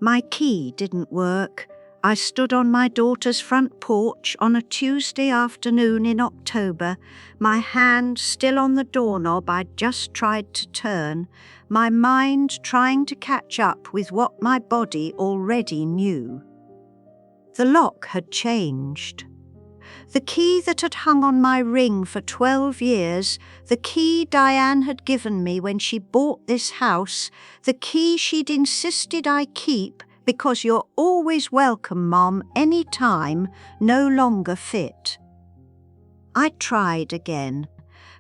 My key didn't work. I stood on my daughter's front porch on a Tuesday afternoon in October, my hand still on the doorknob I'd just tried to turn, my mind trying to catch up with what my body already knew. The lock had changed. The key that had hung on my ring for 12 years, the key Diane had given me when she bought this house, the key she'd insisted I keep because you're always welcome, Mom, any time, no longer fit. I tried again.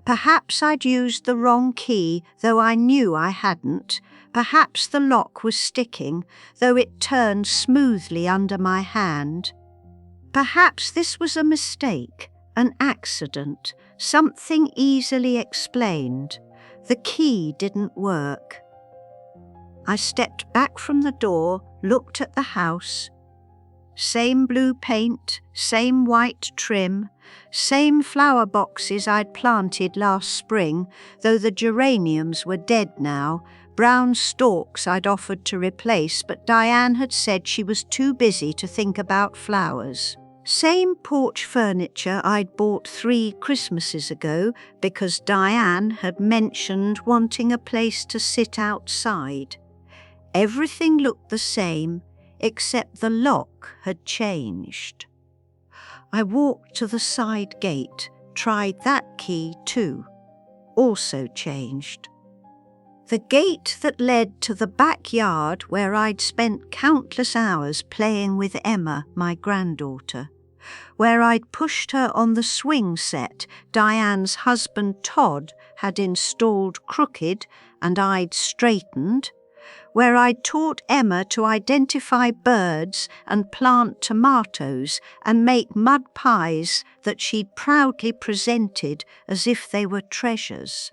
Perhaps I'd used the wrong key, though I knew I hadn't. Perhaps the lock was sticking, though it turned smoothly under my hand. Perhaps this was a mistake, an accident, something easily explained. The key didn't work. I stepped back from the door, looked at the house. Same blue paint, same white trim, same flower boxes I'd planted last spring, though the geraniums were dead now, brown stalks I'd offered to replace, but Diane had said she was too busy to think about flowers. Same porch furniture I'd bought 3 Christmases ago because Diane had mentioned wanting a place to sit outside. Everything looked the same, except the lock had changed. I walked to the side gate, tried that key too. Also changed. The gate that led to the backyard where I'd spent countless hours playing with Emma, my granddaughter, where I'd pushed her on the swing set Diane's husband Todd had installed crooked and I'd straightened, where I'd taught Emma to identify birds and plant tomatoes and make mud pies that she'd proudly presented as if they were treasures.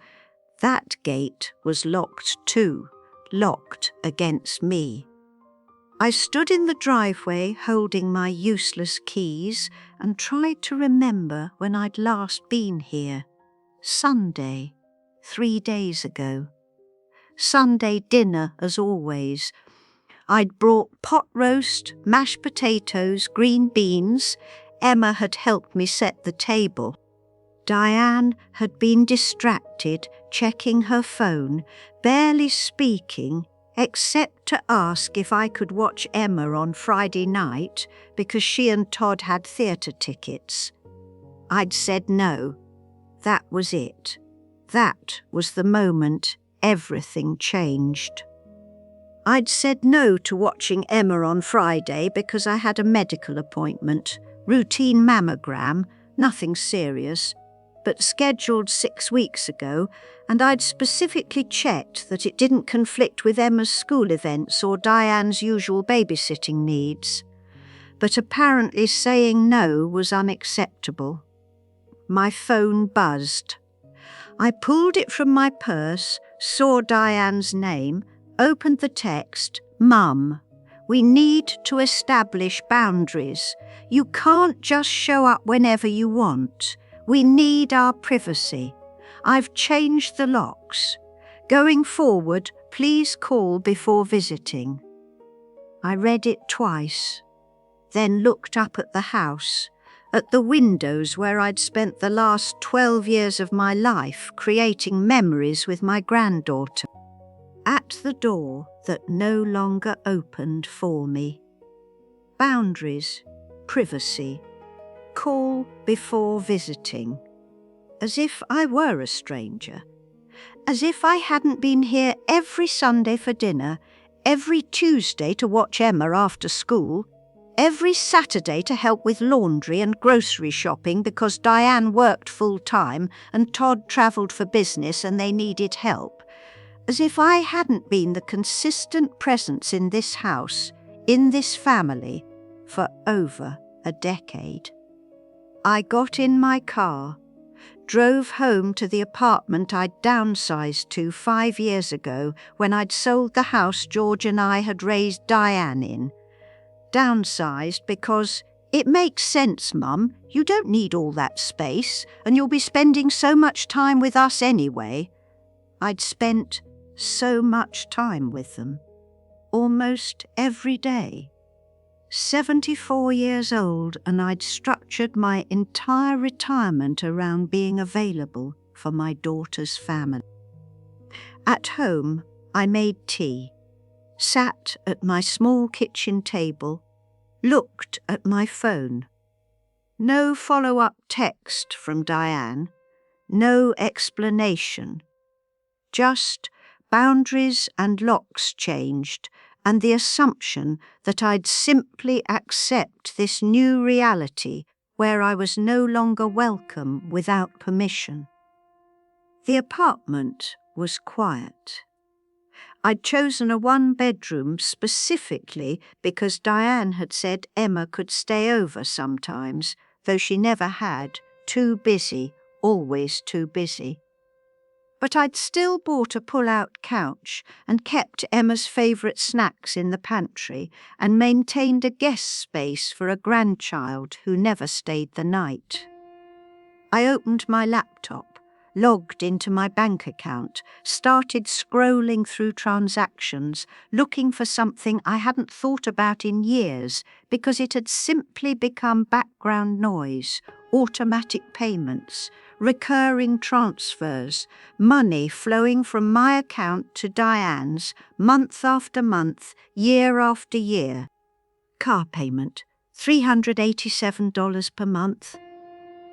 That gate was locked too, locked against me. I stood in the driveway holding my useless keys and tried to remember when I'd last been here. Sunday, 3 days ago. Sunday dinner as always. I'd brought pot roast, mashed potatoes, green beans. Emma had helped me set the table. Diane had been distracted, checking her phone, barely speaking, except to ask if I could watch Emma on Friday night because she and Todd had theatre tickets. I'd said no. That was it. That was the moment everything changed. I'd said no to watching Emma on Friday because I had a medical appointment, routine mammogram, nothing serious, but scheduled 6 weeks ago, and I'd specifically checked that it didn't conflict with Emma's school events or Diane's usual babysitting needs. But apparently saying no was unacceptable. My phone buzzed. I pulled it from my purse, saw Diane's name, opened the text, Mum, we need to establish boundaries. You can't just show up whenever you want. We need our privacy. I've changed the locks. Going forward, please call before visiting. I read it twice, then looked up at the house, at the windows where I'd spent the last 12 years of my life creating memories with my granddaughter, at the door that no longer opened for me. Boundaries, privacy, call before visiting. As if I were a stranger. As if I hadn't been here every Sunday for dinner, every Tuesday to watch Emma after school, every Saturday to help with laundry and grocery shopping because Diane worked full-time and Todd travelled for business and they needed help. As if I hadn't been the consistent presence in this house, in this family, for over a decade. I got in my car, drove home to the apartment I'd downsized to 5 years ago when I'd sold the house George and I had raised Diane in. Downsized because it makes sense, Mum. You don't need all that space, and you'll be spending so much time with us anyway. I'd spent so much time with them. almost every day. 74 years old, and I'd structured my entire retirement around being available for my daughter's family. At home, I made tea, sat at my small kitchen table, looked at my phone. No follow-up text from Diane, no explanation. Just boundaries and locks changed, and the assumption that I'd simply accept this new reality where I was no longer welcome without permission. The apartment was quiet. I'd chosen a one-bedroom specifically because Diane had said Emma could stay over sometimes, though she never had. Too busy, always too busy. But I'd still bought a pull-out couch and kept Emma's favourite snacks in the pantry and maintained a guest space for a grandchild who never stayed the night. I opened my laptop, logged into my bank account, started scrolling through transactions, looking for something I hadn't thought about in years because it had simply become background noise, automatic payments, recurring transfers, money flowing from my account to Diane's month after month, year after year. Car payment, $387 per month.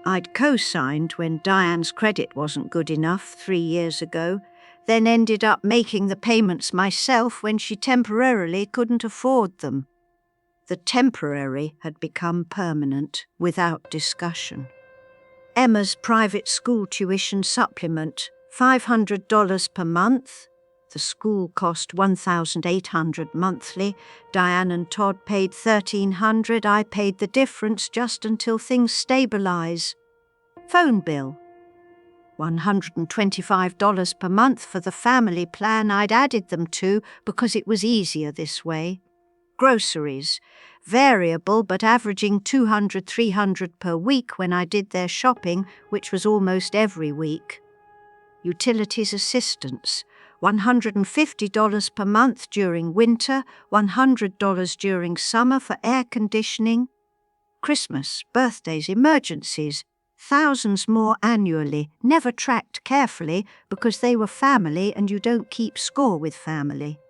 I'd co-signed when Diane's credit wasn't good enough 3 years ago, then ended up making the payments myself when she temporarily couldn't afford them. The temporary had become permanent without discussion. Emma's private school tuition supplement, $500 per month. The school cost $1,800 monthly. Diane and Todd paid $1,300. I paid the difference just until things stabilize. Phone bill, $125 per month for the family plan I'd added them to because it was easier this way. Groceries, variable but averaging $200, $300 per week when I did their shopping, which was almost every week. Utilities assistance, $150 per month during winter, $100 during summer for air conditioning. Christmas, birthdays, emergencies, thousands more annually, never tracked carefully because they were family and you don't keep score with family.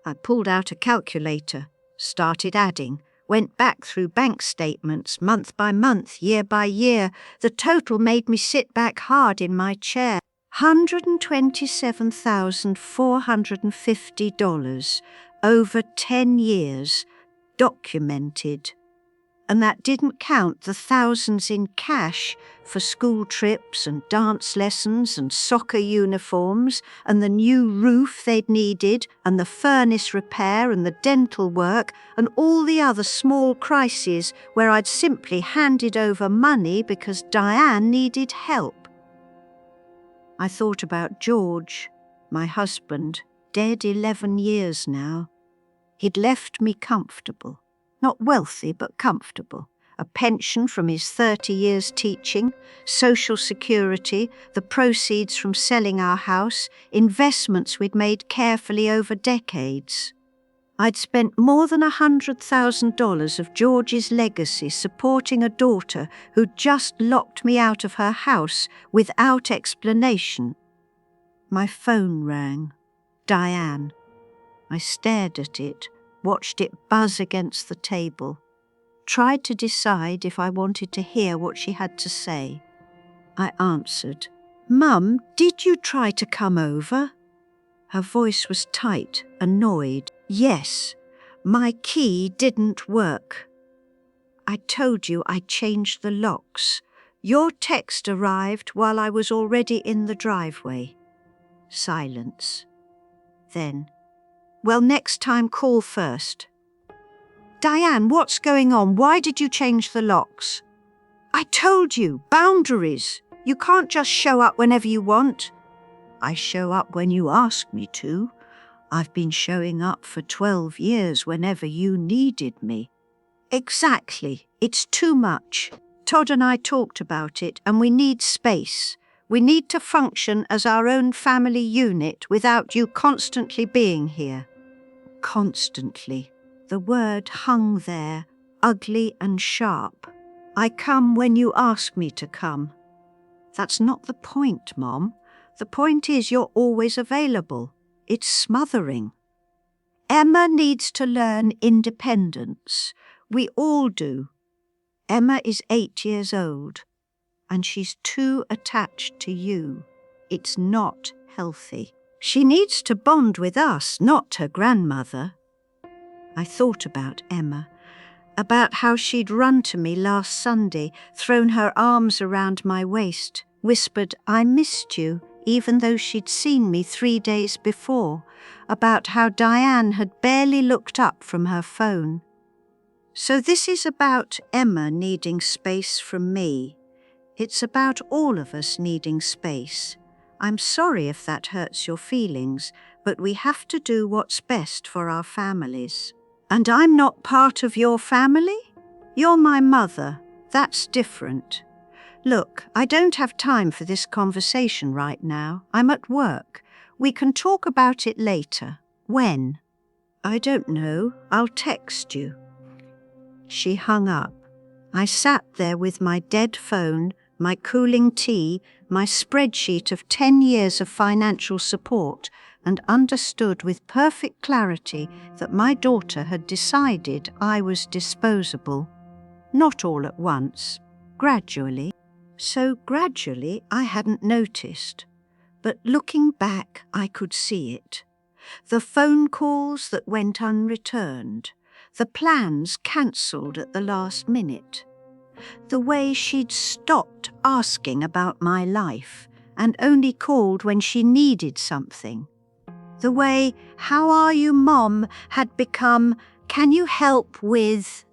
I pulled out a calculator, started adding, went back through bank statements month by month, year by year. The total made me sit back hard in my chair. $127,450 over 10 years, documented. And that didn't count the thousands in cash for school trips and dance lessons and soccer uniforms and the new roof they'd needed and the furnace repair and the dental work and all the other small crises where I'd simply handed over money because Diane needed help. I thought about George, my husband, dead 11 years now. He'd left me comfortable. Not wealthy, but comfortable. A pension from his 30 years teaching, social security, the proceeds from selling our house, investments we'd made carefully over decades. I'd spent more than $100,000 of George's legacy supporting a daughter who'd just locked me out of her house without explanation. My phone rang. Diane. I stared at it, watched it buzz against the table, tried to decide if I wanted to hear what she had to say. I answered, "Mum, did you try to come over?" Her voice was tight, annoyed. "Yes, my key didn't work. I told you I changed the locks. Your text arrived while I was already in the driveway." Silence. Then, "Well, next time call first." "Diane, what's going on? Why did you change the locks?" "I told you, boundaries. You can't just show up whenever you want." "I show up when you ask me to. I've been showing up for 12 years whenever you needed me." "Exactly. It's too much. Todd and I talked about it, and we need space. We need to function as our own family unit without you constantly being here." constantly. The word hung there, ugly and sharp. I come when you ask me to come. That's not the point, Mom. The point is you're always available. It's smothering. Emma needs to learn independence. We all do. Emma is 8 years old, and she's too attached to you. It's not healthy. She needs to bond with us, not her grandmother. I thought about Emma, about how she'd run to me last Sunday, thrown her arms around my waist, whispered, "I missed you," even though she'd seen me 3 days before, about how Diane had barely looked up from her phone. So this is about Emma needing space from me. It's about all of us needing space. I'm sorry if that hurts your feelings, but we have to do what's best for our families. And I'm not part of your family? You're my mother. That's different. Look, I don't have time for this conversation right now. I'm at work. We can talk about it later. When? I don't know. I'll text you. She hung up. I sat there with my dead phone, my cooling tea, my spreadsheet of 10 years of financial support, and understood with perfect clarity that my daughter had decided I was disposable. Not all at once, gradually. So gradually I hadn't noticed. But looking back, I could see it. The phone calls that went unreturned, the plans cancelled at the last minute, the way she'd stopped asking about my life and only called when she needed something, the way "How are you, Mom?" had become "Can you help with?"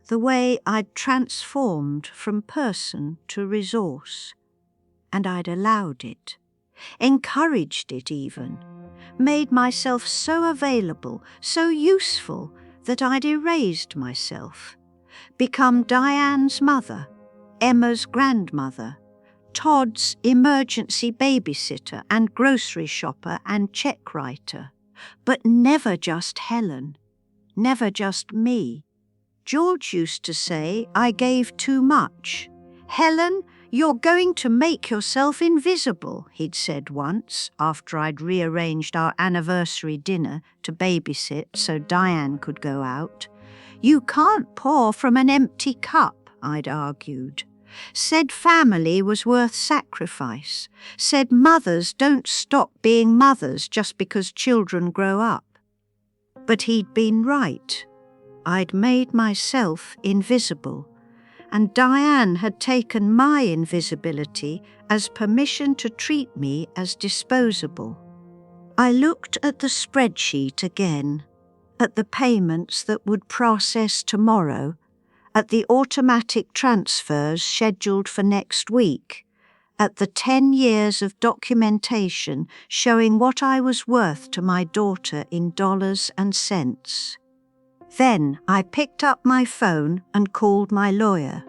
The way I'd transformed from person to resource. And I'd allowed it, encouraged it even, made myself so available, so useful, that I'd erased myself, become Diane's mother, Emma's grandmother, Todd's emergency babysitter and grocery shopper and check writer, but never just Helen, never just me. George used to say I gave too much. "Helen, you're going to make yourself invisible," he'd said once, after I'd rearranged our anniversary dinner to babysit so Diane could go out. "You can't pour from an empty cup," I'd argued. Said family was worth sacrifice. Said mothers don't stop being mothers just because children grow up. But he'd been right. I'd made myself invisible, and Diane had taken my invisibility as permission to treat me as disposable. I looked at the spreadsheet again, at the payments that would process tomorrow, at the automatic transfers scheduled for next week, at the 10 years of documentation showing what I was worth to my daughter in dollars and cents. Then I picked up my phone and called my lawyer.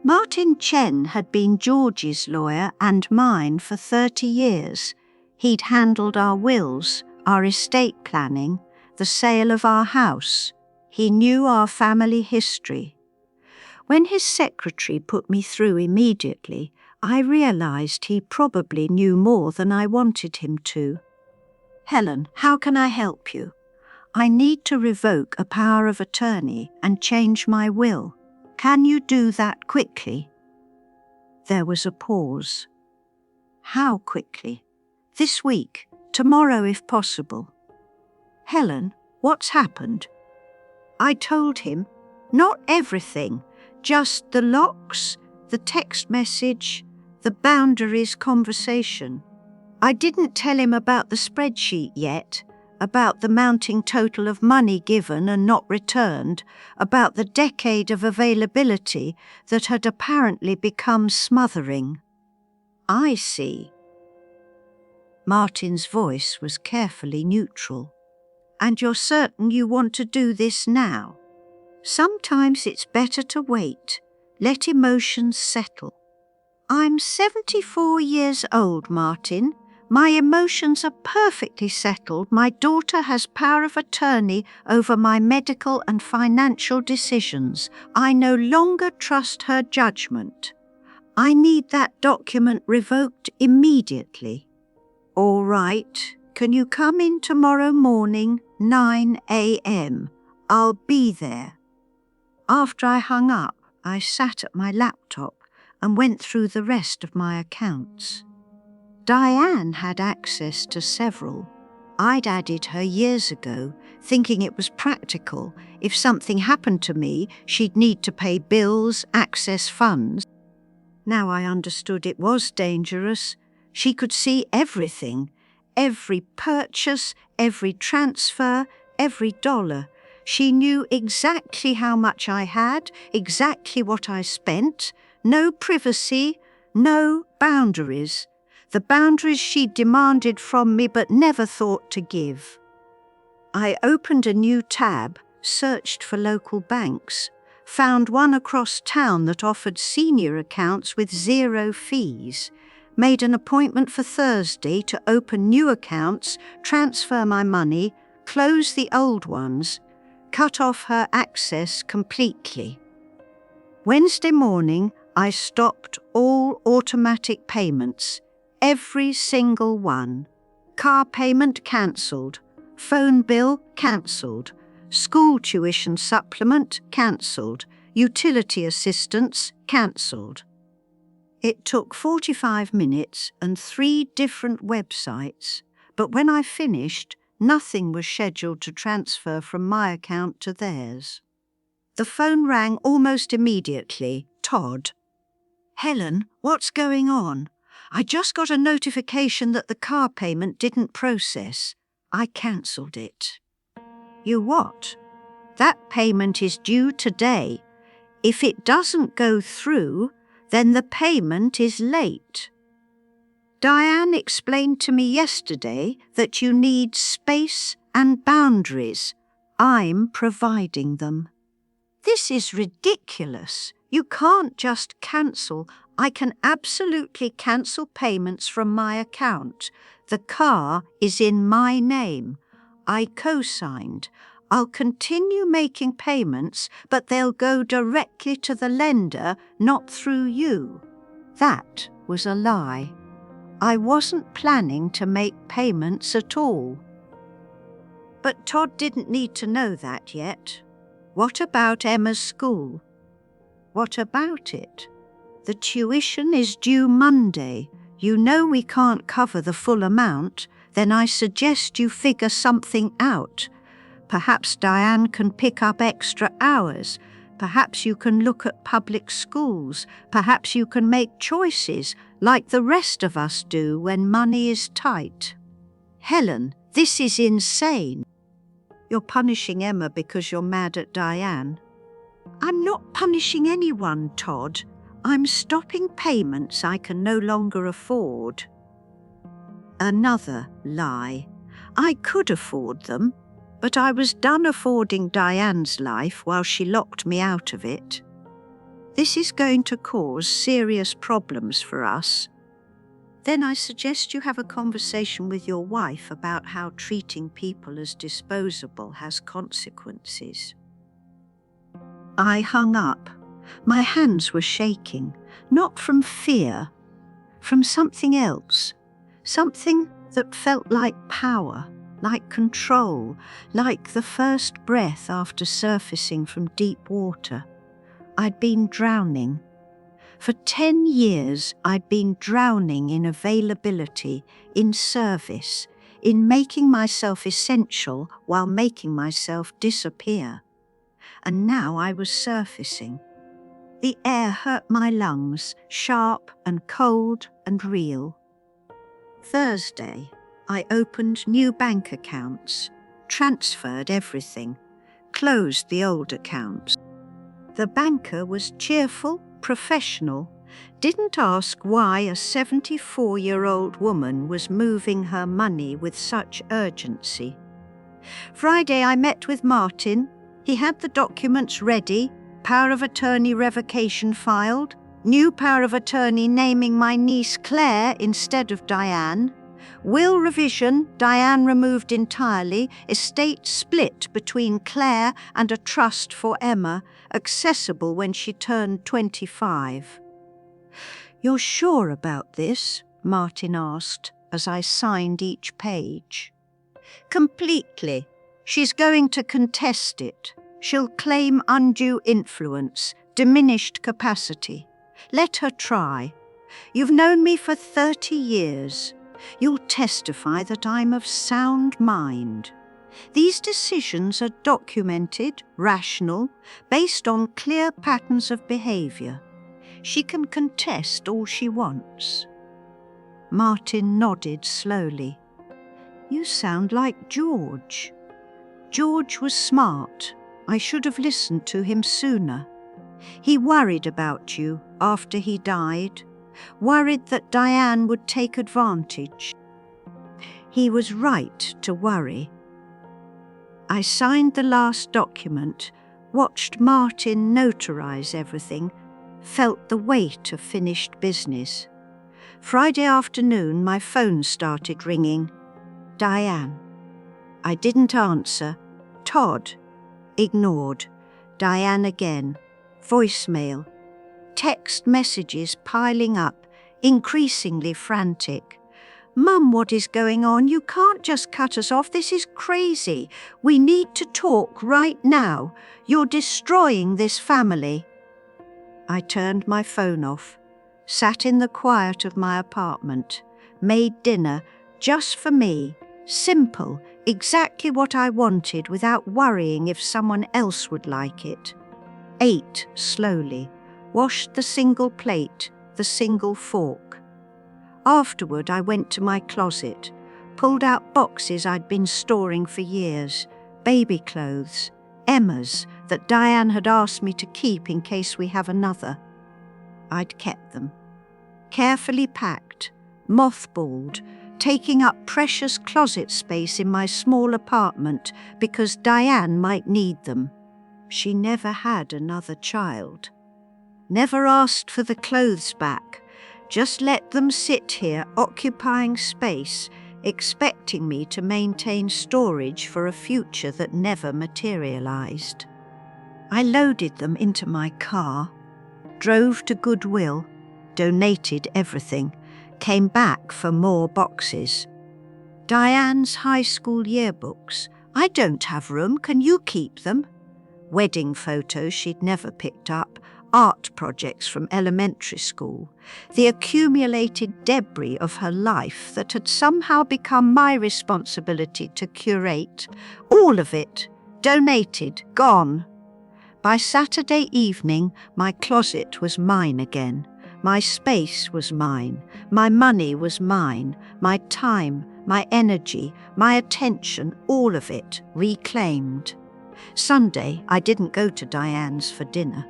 Martin Chen had been George's lawyer and mine for 30 years. He'd handled our wills, our estate planning, the sale of our house. He knew our family history. When his secretary put me through immediately, I realized he probably knew more than I wanted him to. "Helen, how can I help you? I need to revoke a power of attorney and change my will. Can you do that quickly?" There was a pause. "How quickly?" "This week, tomorrow if possible." "Helen, what's happened?" I told him, not everything, just the locks, the text message, the boundaries conversation. I didn't tell him about the spreadsheet yet, about the mounting total of money given and not returned, about the decade of availability that had apparently become smothering. "I see." Martin's voice was carefully neutral. "And you're certain you want to do this now? Sometimes it's better to wait, let emotions settle." "I'm 74 years old, Martin. My emotions are perfectly settled. My daughter has power of attorney over my medical and financial decisions. I no longer trust her judgment. I need that document revoked immediately. All right. Can you come in tomorrow morning, 9 a.m.? I'll be there. After I hung up, I sat at my laptop and went through the rest of my accounts. Diane had access to several. I'd added her years ago, thinking it was practical. If something happened to me, she'd need to pay bills, access funds. Now I understood it was dangerous. She could see everything, every purchase, every transfer, every dollar. She knew exactly how much I had, exactly what I spent. No privacy, no boundaries. The boundaries she demanded from me but never thought to give. I opened a new tab, searched for local banks, found one across town that offered senior accounts with 0 fees, made an appointment for Thursday to open new accounts, transfer my money, close the old ones, cut off her access completely. Wednesday morning, I stopped all automatic payments, every single one. Car payment cancelled, phone bill cancelled, school tuition supplement cancelled, utility assistance cancelled. It took 45 minutes and 3 different websites, but when I finished, nothing was scheduled to transfer from my account to theirs. The phone rang almost immediately. Todd. Helen, what's going on? I just got a notification that the car payment didn't process. I cancelled it. You what? That payment is due today. If it doesn't go through, then the payment is late. Diane explained to me yesterday that you need space and boundaries. I'm providing them. This is ridiculous. You can't just cancel. I can absolutely cancel payments from my account. The car is in my name. I co-signed. I'll continue making payments, but they'll go directly to the lender, not through you. That was a lie. I wasn't planning to make payments at all. But Todd didn't need to know that yet. What about Emma's school? What about it? The tuition is due Monday. You know we can't cover the full amount. Then I suggest you figure something out. Perhaps Diane can pick up extra hours. Perhaps you can look at public schools. Perhaps you can make choices like the rest of us do when money is tight. Helen, this is insane. You're punishing Emma because you're mad at Diane. I'm not punishing anyone, Todd. I'm stopping payments I can no longer afford. Another lie. I could afford them, but I was done affording Diane's life while she locked me out of it. This is going to cause serious problems for us. Then I suggest you have a conversation with your wife about how treating people as disposable has consequences. I hung up. My hands were shaking, not from fear, from something else, something that felt like power, like control, like the first breath after surfacing from deep water. I'd been drowning. For 10 years, I'd been drowning in availability, in service, in making myself essential while making myself disappear. And now I was surfacing. The air hurt my lungs, sharp and cold and real. Thursday, I opened new bank accounts, transferred everything, closed the old accounts. The banker was cheerful, professional, didn't ask why a 74-year-old woman was moving her money with such urgency. Friday I met with Martin. He had the documents ready, power of attorney revocation filed, new power of attorney naming my niece Claire instead of Diane. Will revision, Diane removed entirely, estate split between Claire and a trust for Emma, accessible when she turned 25. "You're sure about this?" Martin asked as I signed each page. "Completely. She's going to contest it. She'll claim undue influence, diminished capacity. Let her try. You've known me for 30 years. You'll testify that I'm of sound mind. These decisions are documented, rational, based on clear patterns of behaviour. She can contest all she wants." Martin nodded slowly. "You sound like George." "George was smart. I should have listened to him sooner. He worried about you after he died, worried that Diane would take advantage. He was right to worry." I signed the last document, watched Martin notarize everything, felt the weight of finished business. Friday afternoon, my phone started ringing. Diane. I didn't answer. Todd. Ignored. Diane again. Voicemail. Text messages piling up, increasingly frantic. "Mum, what is going on? You can't just cut us off. This is crazy. We need to talk right now. You're destroying this family." I turned my phone off, sat in the quiet of my apartment, made dinner just for me, simple, exactly what I wanted without worrying if someone else would like it. Ate slowly, washed the single plate, the single fork. Afterward, I went to my closet, pulled out boxes I'd been storing for years, baby clothes, Emma's that Diane had asked me to keep in case we have another. I'd kept them. Carefully packed, mothballed, taking up precious closet space in my small apartment because Diane might need them. She never had another child. Never asked for the clothes back, just let them sit here occupying space, expecting me to maintain storage for a future that never materialized. I loaded them into my car, drove to Goodwill, donated everything, came back for more boxes. Diane's high school yearbooks. I don't have room, can you keep them? Wedding photos she'd never picked up, art projects from elementary school, the accumulated debris of her life that had somehow become my responsibility to curate. All of it, donated, gone. By Saturday evening, my closet was mine again. My space was mine. My money was mine. My time, my energy, my attention, all of it reclaimed. Sunday, I didn't go to Diane's for dinner.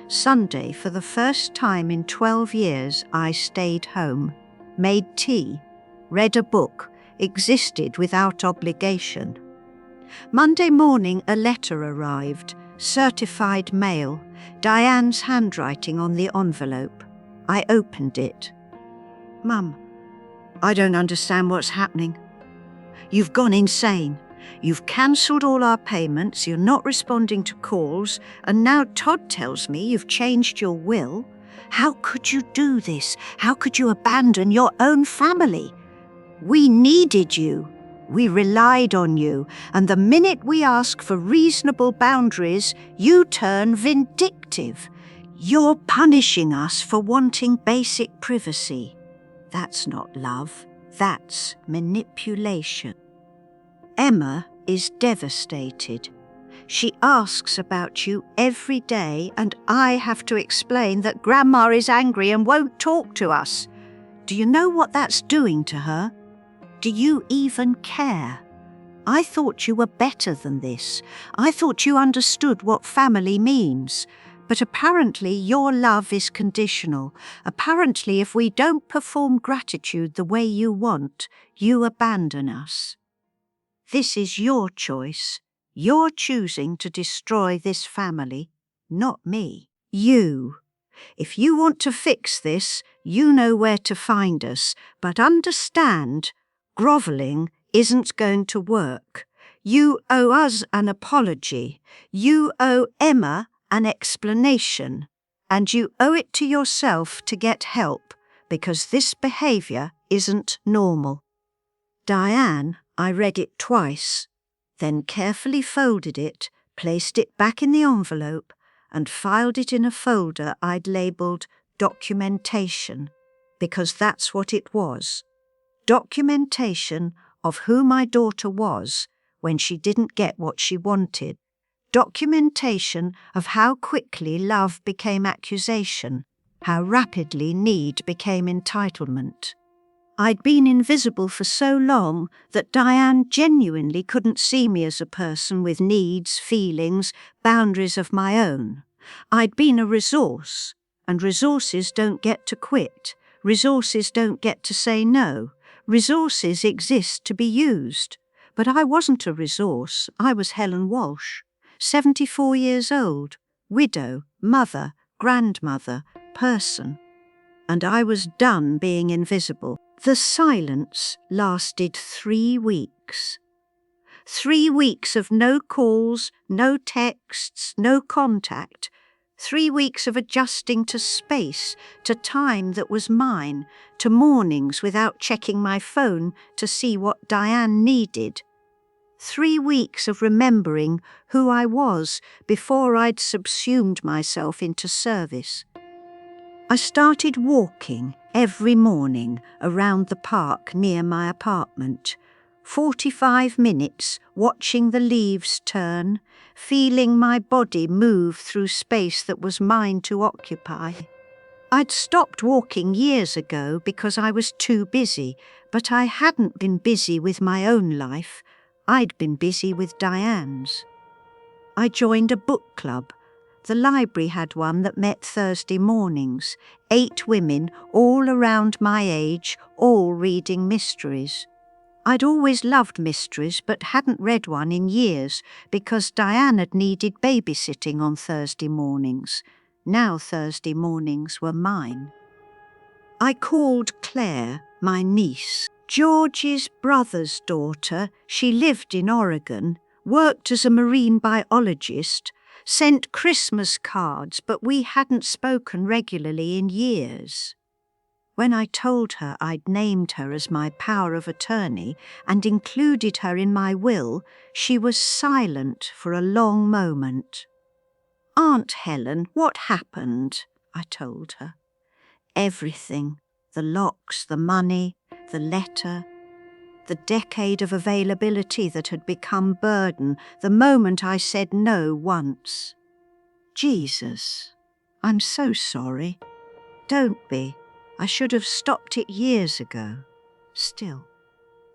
Sunday, for the first time in 12 years, I stayed home, made tea, read a book, existed without obligation. Monday morning, a letter arrived, certified mail, Diane's handwriting on the envelope. I opened it. "Mum, I don't understand what's happening. You've gone insane. You've cancelled all our payments, you're not responding to calls, and now Todd tells me you've changed your will. How could you do this? How could you abandon your own family? We needed you. We relied on you, and the minute we ask for reasonable boundaries, you turn vindictive. You're punishing us for wanting basic privacy. That's not love, that's manipulation." Emma is devastated. She asks about you every day, and I have to explain that Grandma is angry and won't talk to us. Do you know what that's doing to her? Do you even care? I thought you were better than this. I thought you understood what family means. But apparently your love is conditional. Apparently if we don't perform gratitude the way you want, you abandon us. This is your choice. You're choosing to destroy this family, not me. You. If you want to fix this, you know where to find us, but understand, Grovelling isn't going to work. You owe us an apology. You owe Emma an explanation. And you owe it to yourself to get help, because this behaviour isn't normal. Diane, I read it twice, then carefully folded it, placed it back in the envelope, and filed it in a folder I'd labelled documentation, because that's what it was. Documentation of who my daughter was when she didn't get what she wanted. Documentation of how quickly love became accusation, how rapidly need became entitlement. I'd been invisible for so long that Diane genuinely couldn't see me as a person with needs, feelings, boundaries of my own. I'd been a resource, and resources don't get to quit. Resources don't get to say no. Resources exist to be used. But I wasn't a resource. I was Helen Walsh, 74 years old, widow, mother, grandmother, person. And I was done being invisible. The silence lasted 3 weeks. 3 weeks of no calls, no texts, no contact. 3 weeks of adjusting to space, to time that was mine, to mornings without checking my phone to see what Diane needed. 3 weeks of remembering who I was before I'd subsumed myself into service. I started walking every morning around the park near my apartment. 45 minutes watching the leaves turn, feeling my body move through space that was mine to occupy. I'd stopped walking years ago because I was too busy, but I hadn't been busy with my own life. I'd been busy with Diane's. I joined a book club. The library had one that met Thursday mornings. 8 women, all around my age, all reading mysteries. I'd always loved mysteries but hadn't read one in years because Diane had needed babysitting on Thursday mornings. Now Thursday mornings were mine. I called Claire, my niece, George's brother's daughter. She lived in Oregon, worked as a marine biologist, sent Christmas cards, but we hadn't spoken regularly in years. When I told her I'd named her as my power of attorney and included her in my will, she was silent for a long moment. "Aunt Helen, what happened?" I told her. Everything. The locks, the money, the letter, the decade of availability that had become burden the moment I said no once. Jesus, I'm so sorry. Don't be. I should have stopped it years ago. Still,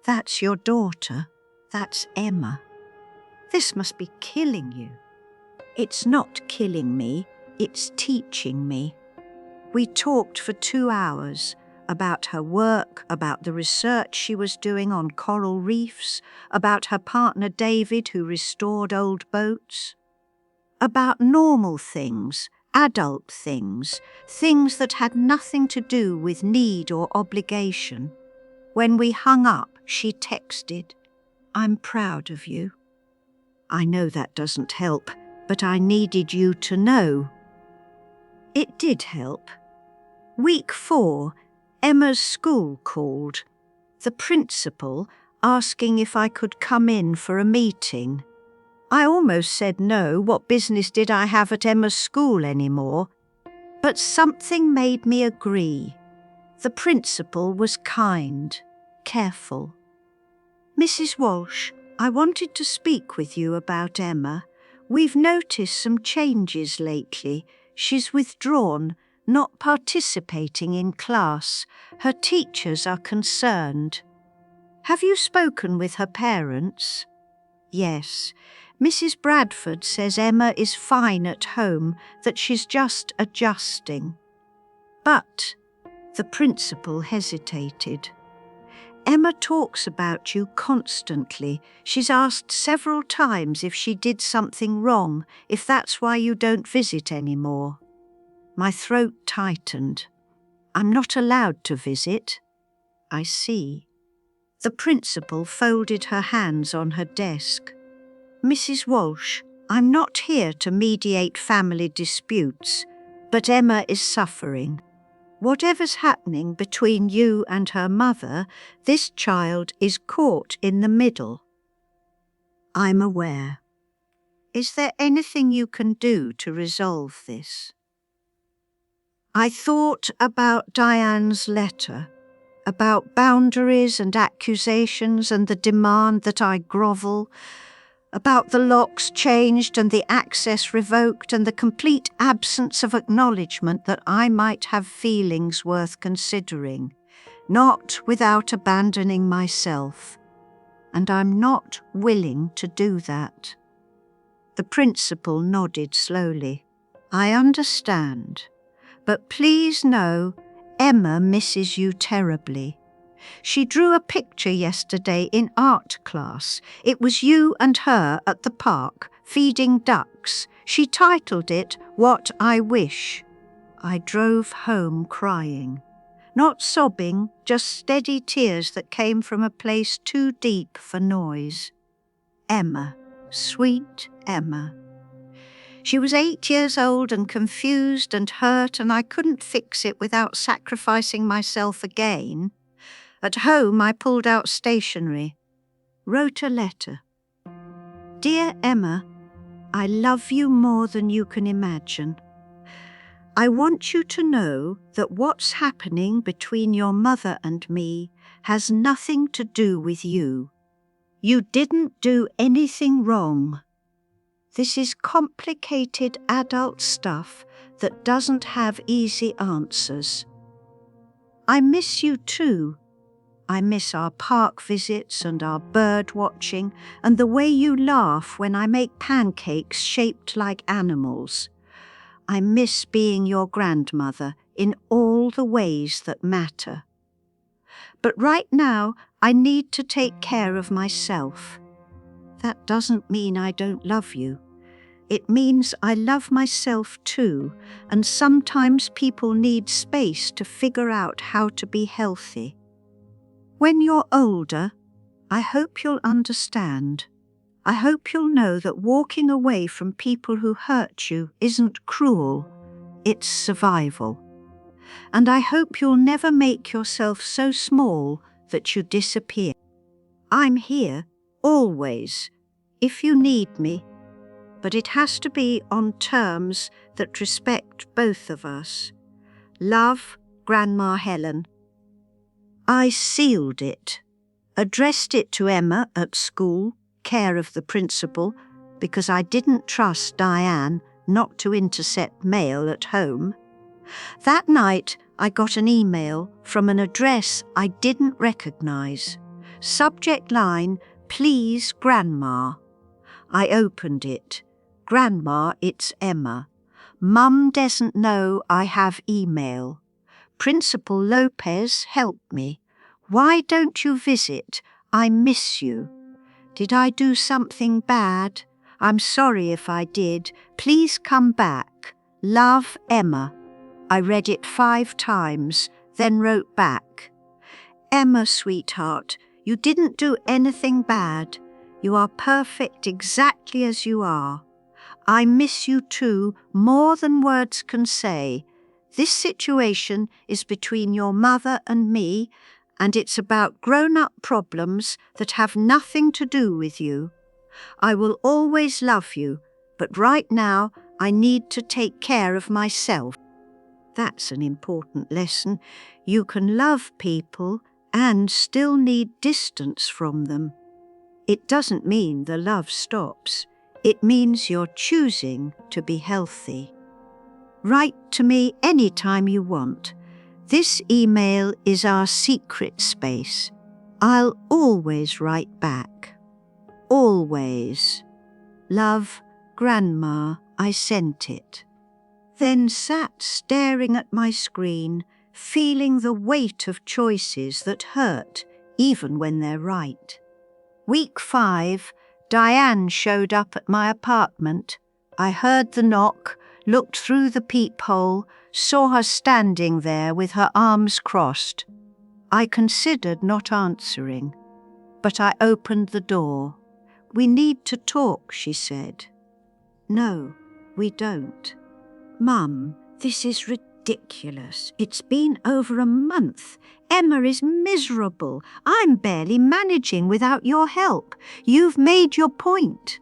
that's your daughter. That's Emma. This must be killing you. It's not killing me, it's teaching me. We talked for 2 hours about her work, about the research she was doing on coral reefs, about her partner David who restored old boats, about normal things, adult things, things that had nothing to do with need or obligation. When we hung up, she texted, "I'm proud of you." I know that doesn't help, but I needed you to know. It did help. Week 4, Emma's school called. The principal asking if I could come in for a meeting. I almost said no, what business did I have at Emma's school anymore? But something made me agree. The principal was kind, careful. "Mrs. Walsh, I wanted to speak with you about Emma. We've noticed some changes lately. She's withdrawn, not participating in class. Her teachers are concerned." "Have you spoken with her parents?" "Yes. Mrs. Bradford says Emma is fine at home, that she's just adjusting." "But," the principal hesitated, "Emma talks about you constantly. She's asked several times if she did something wrong, if that's why you don't visit anymore." My throat tightened. "I'm not allowed to visit." "I see." The principal folded her hands on her desk. "Mrs. Walsh, I'm not here to mediate family disputes, but Emma is suffering. Whatever's happening between you and her mother, this child is caught in the middle." "I'm aware. Is there anything you can do to resolve this?" I thought about Diane's letter, about boundaries and accusations and the demand that I grovel, about the locks changed and the access revoked and the complete absence of acknowledgement that I might have feelings worth considering, not without abandoning myself. And I'm not willing to do that. The principal nodded slowly. "I understand. But please know, Emma misses you terribly. She drew a picture yesterday in art class. It was you and her at the park, feeding ducks. She titled it, 'What I Wish.' I drove home crying. Not sobbing, just steady tears that came from a place too deep for noise. Emma, sweet Emma. She was 8 years old and confused and hurt, and I couldn't fix it without sacrificing myself again. At home, I pulled out stationery, wrote a letter. 'Dear Emma, I love you more than you can imagine. I want you to know that what's happening between your mother and me has nothing to do with you. You didn't do anything wrong. This is complicated adult stuff that doesn't have easy answers. I miss you too. I miss our park visits and our bird watching and the way you laugh when I make pancakes shaped like animals. I miss being your grandmother in all the ways that matter. But right now, I need to take care of myself. That doesn't mean I don't love you. It means I love myself too, and sometimes people need space to figure out how to be healthy. When you're older, I hope you'll understand. I hope you'll know that walking away from people who hurt you isn't cruel, it's survival. And I hope you'll never make yourself so small that you disappear. I'm here, always, if you need me, but it has to be on terms that respect both of us. Love, Grandma Helen." I sealed it, addressed it to Emma at school, care of the principal, because I didn't trust Diane not to intercept mail at home. That night, I got an email from an address I didn't recognize. Subject line, "Please, Grandma." I opened it. "Grandma, it's Emma. Mum doesn't know I have email. Principal Lopez, help me. Why don't you visit? I miss you. Did I do something bad? I'm sorry if I did. Please come back. Love, Emma." I read it 5 times, then wrote back. "Emma, sweetheart, you didn't do anything bad. You are perfect exactly as you are. I miss you too, more than words can say. This situation is between your mother and me, and it's about grown-up problems that have nothing to do with you. I will always love you, but right now I need to take care of myself." That's an important lesson. You can love people and still need distance from them. It doesn't mean the love stops. It means you're choosing to be healthy. Write to me anytime you want. This email is our secret space. I'll always write back. Always. Love, Grandma, I sent it. Then sat staring at my screen, feeling the weight of choices that hurt even when they're right. Week 5, Diane showed up at my apartment. I heard the knock, looked through the peephole, saw her standing there with her arms crossed. I considered not answering. but I opened the door. "We need to talk," she said. "No, we don't." "Mum, this is ridiculous. It's been over a month. Emma is miserable. I'm barely managing without your help. You've made your point."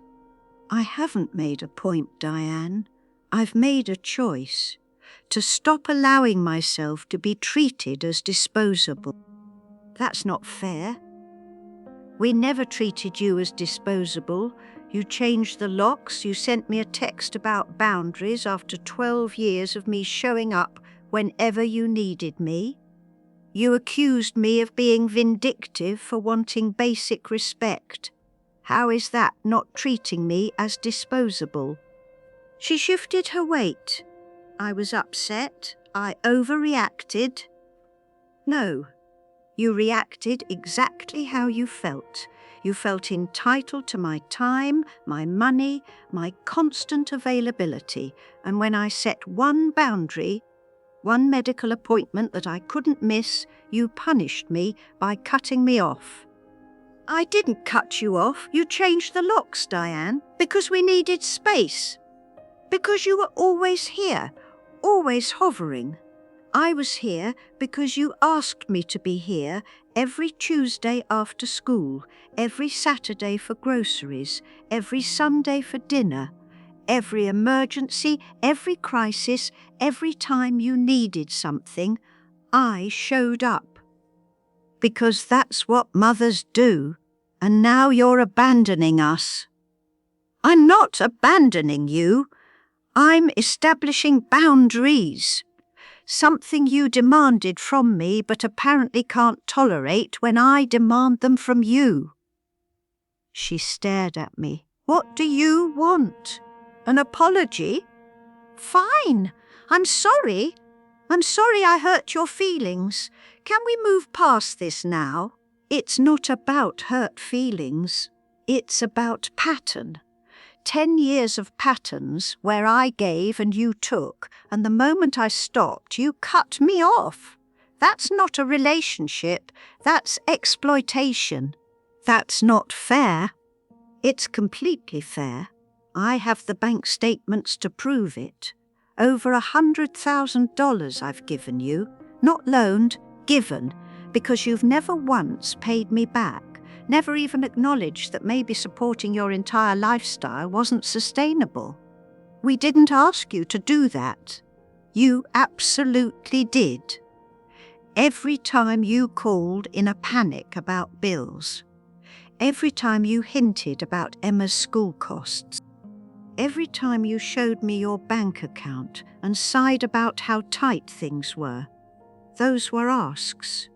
"I haven't made a point, Diane. I've made a choice to stop allowing myself to be treated as disposable." "That's not fair." "We never treated you as disposable. You changed the locks, you sent me a text about boundaries after 12 years of me showing up whenever you needed me. You accused me of being vindictive for wanting basic respect. How is that not treating me as disposable?" She shifted her weight. "I was upset. I overreacted." "No. You reacted exactly how you felt. You felt entitled to my time, my money, my constant availability. And when I set one boundary, one medical appointment that I couldn't miss, you punished me by cutting me off." "I didn't cut you off. You changed the locks, Diane, because we needed space. Because you were always here, always hovering. I was here because you asked me to be here every Tuesday after school, every Saturday for groceries, every Sunday for dinner, every emergency, every crisis, every time you needed something, I showed up. Because that's what mothers do, and now you're abandoning us." "I'm not abandoning you. I'm establishing boundaries. Something you demanded from me but apparently can't tolerate when I demand them from you." She stared at me. "What do you want? An apology?" "Fine. I'm sorry. I'm sorry I hurt your feelings. Can we move past this now?" "It's not about hurt feelings. It's about pattern. 10 years of patterns where I gave and you took, and the moment I stopped, you cut me off. That's not a relationship. That's exploitation. That's not fair." "It's completely fair. I have the bank statements to prove it. Over $100,000 I've given you. Not loaned, given, because you've never once paid me back. Never even acknowledged that maybe supporting your entire lifestyle wasn't sustainable. We didn't ask you to do that. You absolutely did. Every time you called in a panic about bills. Every time you hinted about Emma's school costs. Every time you showed me your bank account and sighed about how tight things were. Those were asks.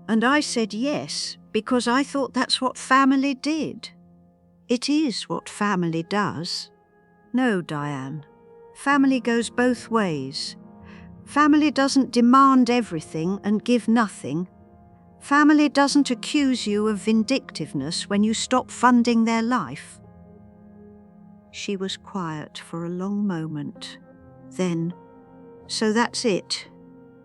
And I said yes, because I thought that's what family did. It is what family does." "No, Diane. Family goes both ways. Family doesn't demand everything and give nothing. Family doesn't accuse you of vindictiveness when you stop funding their life." She was quiet for a long moment. Then, "So that's it.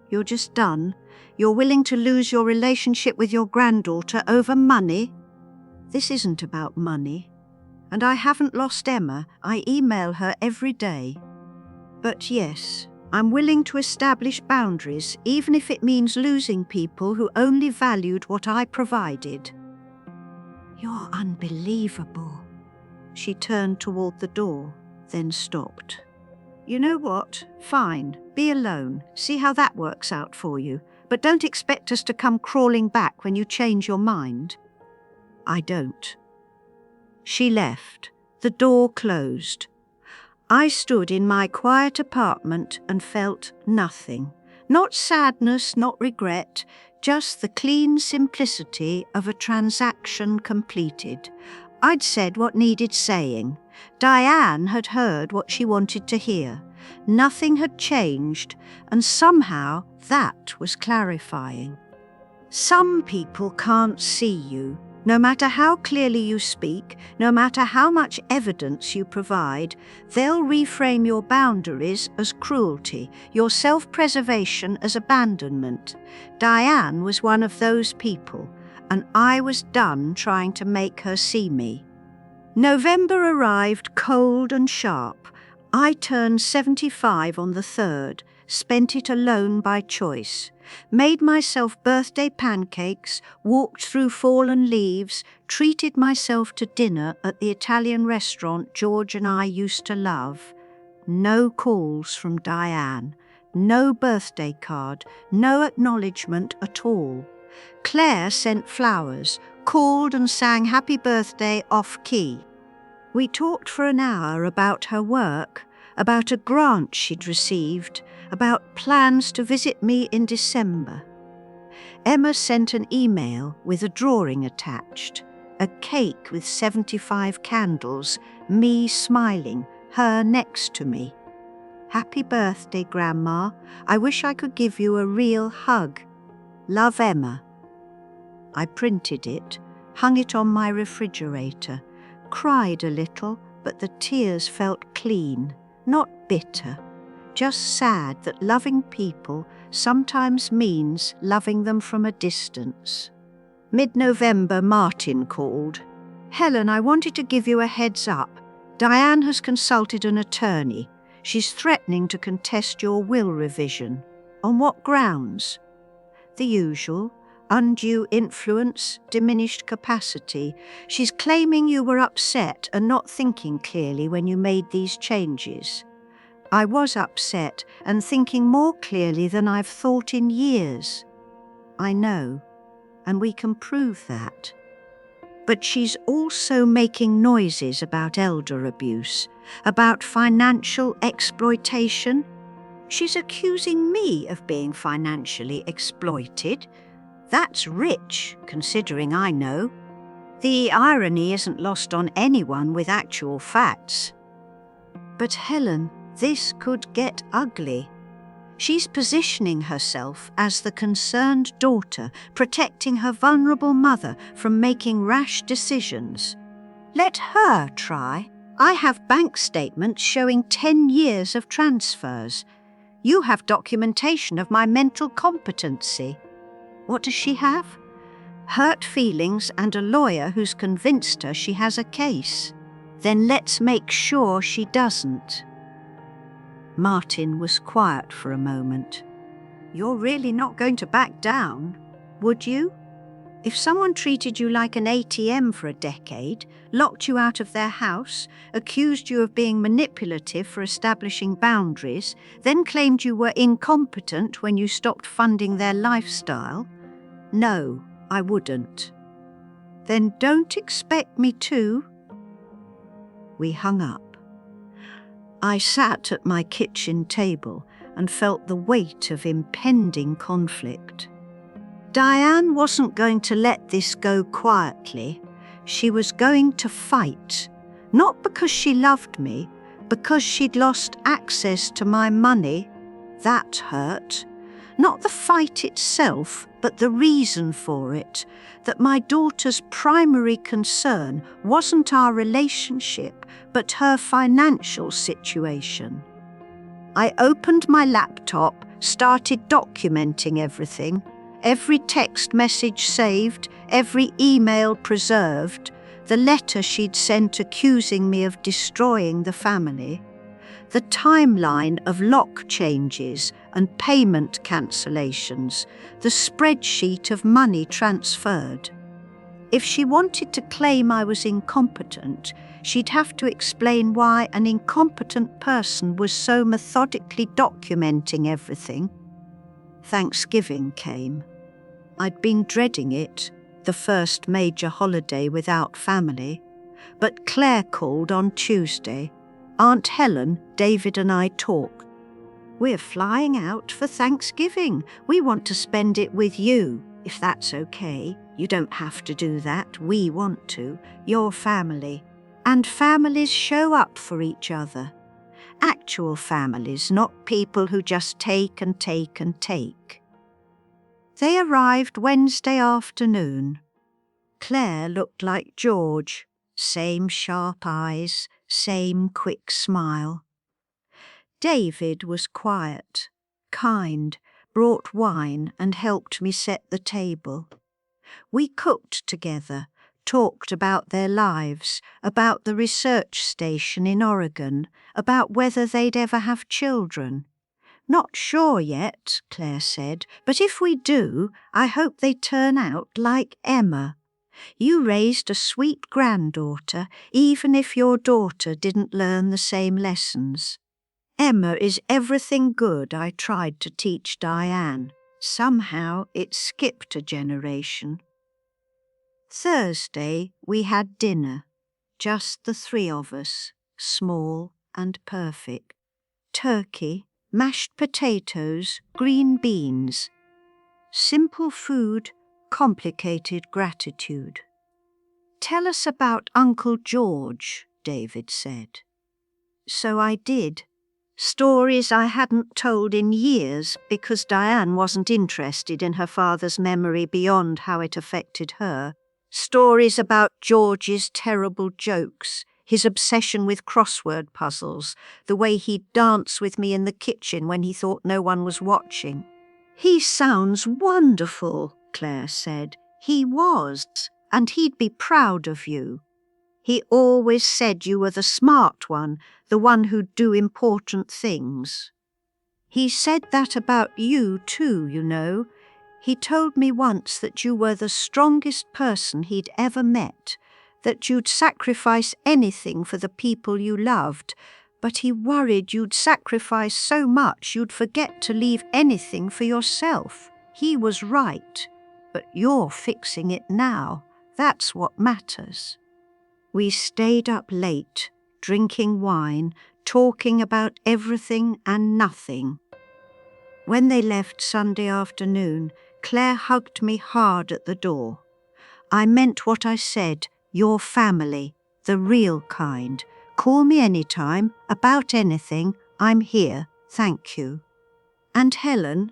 You're just done. You're willing to lose your relationship with your granddaughter over money?" "This isn't about money. And I haven't lost Emma. I email her every day. But yes, I'm willing to establish boundaries, even if it means losing people who only valued what I provided." "You're unbelievable." She turned toward the door, then stopped. "You know what? Fine. Be alone. See how that works out for you. But don't expect us to come crawling back when you change your mind." "I don't." She left. The door closed. I stood in my quiet apartment and felt nothing. Not sadness, not regret, just the clean simplicity of a transaction completed. I'd said what needed saying. Diane had heard what she wanted to hear. Nothing had changed, and somehow that was clarifying. Some people can't see you. No matter how clearly you speak, no matter how much evidence you provide, they'll reframe your boundaries as cruelty, your self-preservation as abandonment. Diane was one of those people, and I was done trying to make her see me. November arrived cold and sharp. I turned 75 on the 3rd, spent it alone by choice, made myself birthday pancakes, walked through fallen leaves, treated myself to dinner at the Italian restaurant George and I used to love. No calls from Diane, no birthday card, no acknowledgement at all. Claire sent flowers, called and sang happy birthday off-key. We talked for an hour about her work, about a grant she'd received, about plans to visit me in December. Emma sent an email with a drawing attached, a cake with 75 candles, me smiling, her next to me. Happy birthday, Grandma. I wish I could give you a real hug. Love, Emma. I printed it, hung it on my refrigerator, cried a little, but the tears felt clean, not bitter, just sad that loving people sometimes means loving them from a distance. Mid-November, Martin called. Helen, I wanted to give you a heads up. Diane has consulted an attorney. She's threatening to contest your will revision. On what grounds? The usual. Undue influence, diminished capacity. She's claiming you were upset and not thinking clearly when you made these changes. I was upset and thinking more clearly than I've thought in years. I know, and we can prove that. But she's also making noises about elder abuse, about financial exploitation. She's accusing me of being financially exploited. That's rich, considering I know. The irony isn't lost on anyone with actual facts. But Helen, this could get ugly. She's positioning herself as the concerned daughter, protecting her vulnerable mother from making rash decisions. Let her try. I have bank statements showing 10 years of transfers. You have documentation of my mental competency. What does she have? Hurt feelings and a lawyer who's convinced her she has a case. Then let's make sure she doesn't. Martin was quiet for a moment. You're really not going to back down, would you? If someone treated you like an ATM for a decade, locked you out of their house, accused you of being manipulative for establishing boundaries, then claimed you were incompetent when you stopped funding their lifestyle, no, I wouldn't. Then don't expect me to. We hung up. I sat at my kitchen table and felt the weight of impending conflict. Diane wasn't going to let this go quietly. She was going to fight, not because she loved me, because she'd lost access to my money. That hurt. Not the fight itself, but the reason for it, that my daughter's primary concern wasn't our relationship, but her financial situation. I opened my laptop, started documenting everything. Every text message saved, every email preserved, the letter she'd sent accusing me of destroying the family, the timeline of lock changes and payment cancellations, the spreadsheet of money transferred. If she wanted to claim I was incompetent, she'd have to explain why an incompetent person was so methodically documenting everything. Thanksgiving came. I'd been dreading it, the first major holiday without family. But Claire called on Tuesday. Aunt Helen, David and I talked. We're flying out for Thanksgiving. We want to spend it with you, if that's okay. You don't have to do that. We want to. Your family. And families show up for each other. Actual families, not people who just take and take and take. They arrived Wednesday afternoon. Claire looked like George. Same sharp eyes, same quick smile. David was quiet, kind, brought wine and helped me set the table. We cooked together, talked about their lives, about the research station in Oregon, about whether they'd ever have children. Not sure yet, Claire said, but if we do, I hope they turn out like Emma. You raised a sweet granddaughter, even if your daughter didn't learn the same lessons. Emma is everything good I tried to teach Diane. Somehow it skipped a generation. Thursday we had dinner, just the three of us, small and perfect. Turkey, mashed potatoes, green beans. Simple food, complicated gratitude. Tell us about Uncle George, David said. So I did. Stories I hadn't told in years because Diane wasn't interested in her father's memory beyond how it affected her. Stories about George's terrible jokes, his obsession with crossword puzzles, the way he'd dance with me in the kitchen when he thought no one was watching. He sounds wonderful, Claire said. He was, and he'd be proud of you. He always said you were the smart one, the one who'd do important things. He said that about you too, you know. He told me once that you were the strongest person he'd ever met, that you'd sacrifice anything for the people you loved, but he worried you'd sacrifice so much you'd forget to leave anything for yourself. He was right, but you're fixing it now. That's what matters. We stayed up late, drinking wine, talking about everything and nothing. When they left Sunday afternoon, Claire hugged me hard at the door. I meant what I said, your family, the real kind. Call me anytime, about anything, I'm here, thank you. And Helen?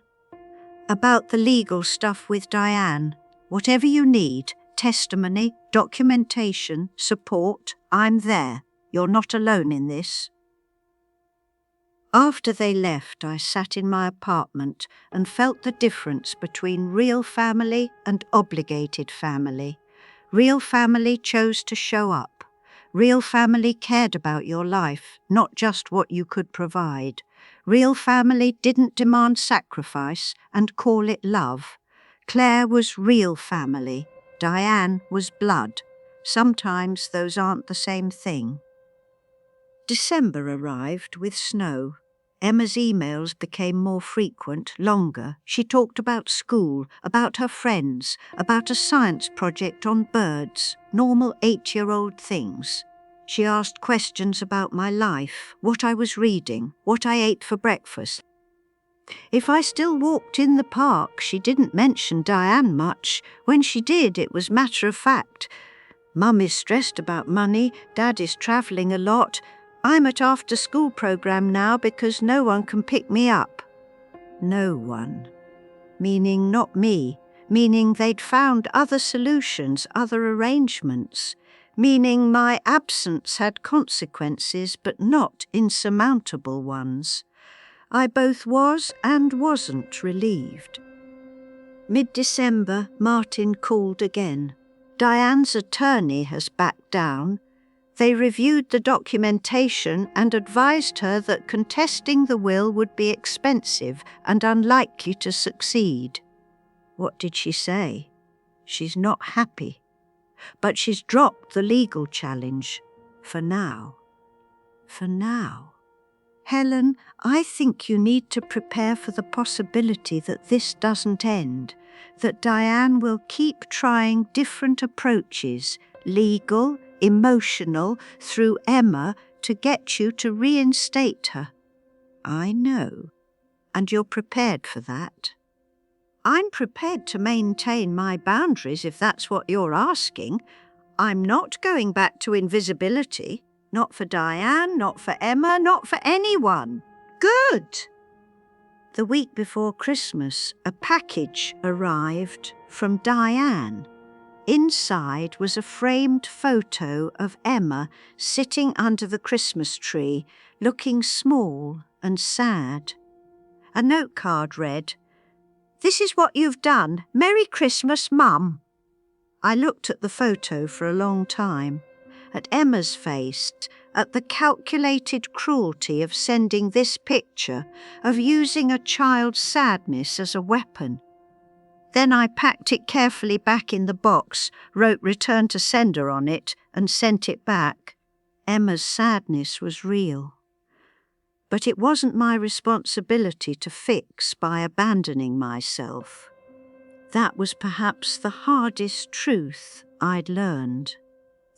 About the legal stuff with Diane. Whatever you need, testimony, documentation, support, I'm there. You're not alone in this. After they left, I sat in my apartment and felt the difference between real family and obligated family. Real family chose to show up. Real family cared about your life, not just what you could provide. Real family didn't demand sacrifice and call it love. Claire was real family. Diane was blood. Sometimes those aren't the same thing. December arrived with snow. Emma's emails became more frequent, longer. She talked about school, about her friends, about a science project on birds, normal 8-year-old things. She asked questions about my life, what I was reading, what I ate for breakfast. If I still walked in the park, she didn't mention Diane much. When she did, it was matter of fact. Mum is stressed about money, Dad is travelling a lot. I'm at after-school program now because no one can pick me up. No one. Meaning not me. Meaning they'd found other solutions, other arrangements. Meaning my absence had consequences, but not insurmountable ones. I both was and wasn't relieved. Mid-December, Martin called again. Diane's attorney has backed down. They reviewed the documentation and advised her that contesting the will would be expensive and unlikely to succeed. What did she say? She's not happy. But she's dropped the legal challenge. For now. For now. Helen, I think you need to prepare for the possibility that this doesn't end, that Diane will keep trying different approaches, legal, emotional, through Emma, to get you to reinstate her. I know. And you're prepared for that. I'm prepared to maintain my boundaries if that's what you're asking. I'm not going back to invisibility. Not for Diane, not for Emma, not for anyone. Good! The week before Christmas, a package arrived from Diane. Inside was a framed photo of Emma sitting under the Christmas tree, looking small and sad. A note card read, "This is what you've done. Merry Christmas, Mum." I looked at the photo for a long time, at Emma's face, at the calculated cruelty of sending this picture, of using a child's sadness as a weapon. Then I packed it carefully back in the box, wrote return to sender on it, and sent it back. Emma's sadness was real. But it wasn't my responsibility to fix by abandoning myself. That was perhaps the hardest truth I'd learned.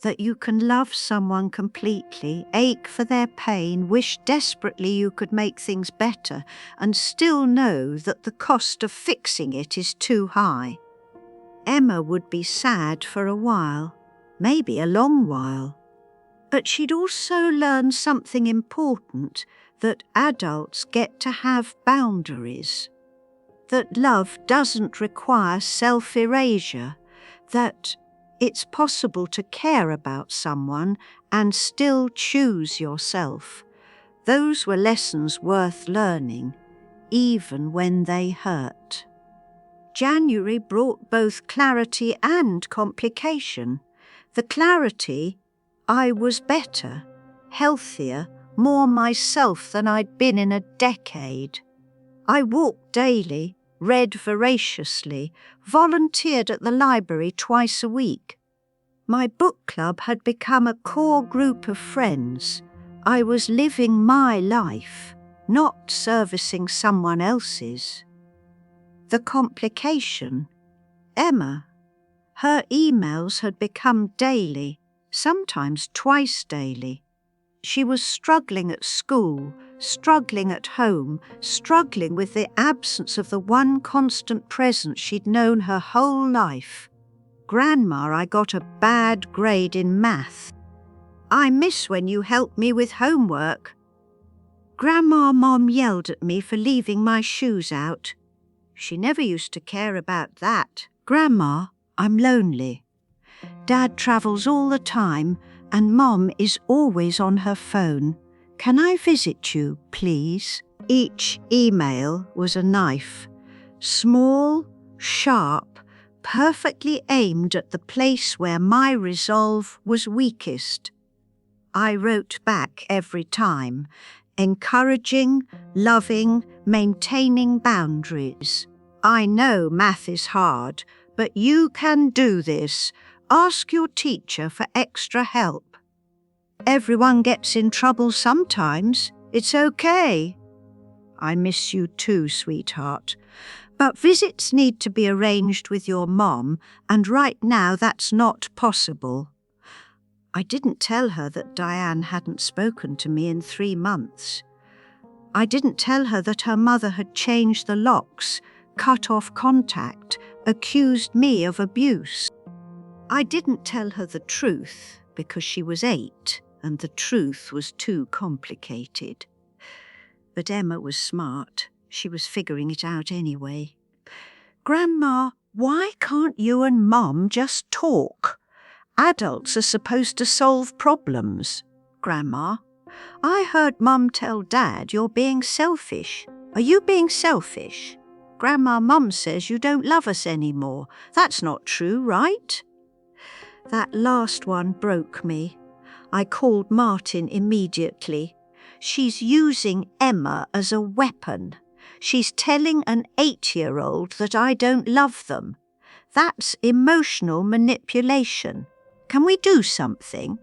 That you can love someone completely, ache for their pain, wish desperately you could make things better, and still know that the cost of fixing it is too high. Emma would be sad for a while, maybe a long while. But she'd also learn something important, that adults get to have boundaries. That love doesn't require self-erasure, that it's possible to care about someone and still choose yourself. Those were lessons worth learning, even when they hurt. January brought both clarity and complication. The clarity, I was better, healthier, more myself than I'd been in a decade. I walked daily, read voraciously, volunteered at the library twice a week. My book club had become a core group of friends. I was living my life, not servicing someone else's. The complication, Emma. Her emails had become daily, sometimes twice daily. She was struggling at school, struggling at home, struggling with the absence of the one constant presence she'd known her whole life. Grandma, I got a bad grade in math. I miss when you helped me with homework. Grandma, Mom yelled at me for leaving my shoes out. She never used to care about that. Grandma, I'm lonely. Dad travels all the time, and Mom is always on her phone. Can I visit you, please? Each email was a knife. Small, sharp, perfectly aimed at the place where my resolve was weakest. I wrote back every time, encouraging, loving, maintaining boundaries. I know math is hard, but you can do this. Ask your teacher for extra help. Everyone gets in trouble sometimes. It's okay. I miss you too, sweetheart. But visits need to be arranged with your mom, and right now that's not possible. I didn't tell her that Diane hadn't spoken to me in 3 months. I didn't tell her that her mother had changed the locks, cut off contact, accused me of abuse. I didn't tell her the truth because she was 8 and the truth was too complicated. But Emma was smart. She was figuring it out anyway. Grandma, why can't you and Mom just talk? Adults are supposed to solve problems. Grandma, I heard Mum tell Dad you're being selfish. Are you being selfish? Grandma, Mum says you don't love us anymore. That's not true, right? That last one broke me. I called Martin immediately. She's using Emma as a weapon. She's telling an 8-year-old that I don't love them. That's emotional manipulation. Can we do something?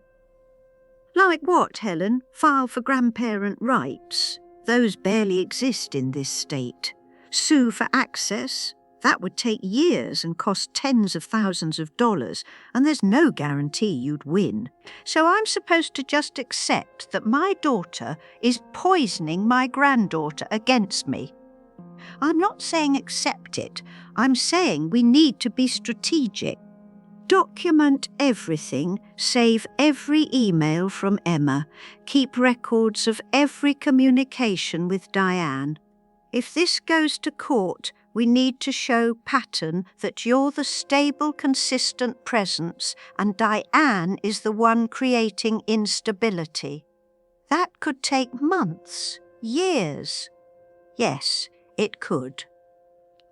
Like what, Helen? File for grandparent rights? Those barely exist in this state. Sue for access? That would take years and cost tens of thousands of dollars, and there's no guarantee you'd win. So I'm supposed to just accept that my daughter is poisoning my granddaughter against me. I'm not saying accept it. I'm saying we need to be strategic. Document everything, save every email from Emma, keep records of every communication with Diane. If this goes to court, we need to show pattern that you're the stable, consistent presence and Diane is the one creating instability. That could take months, years. Yes, it could.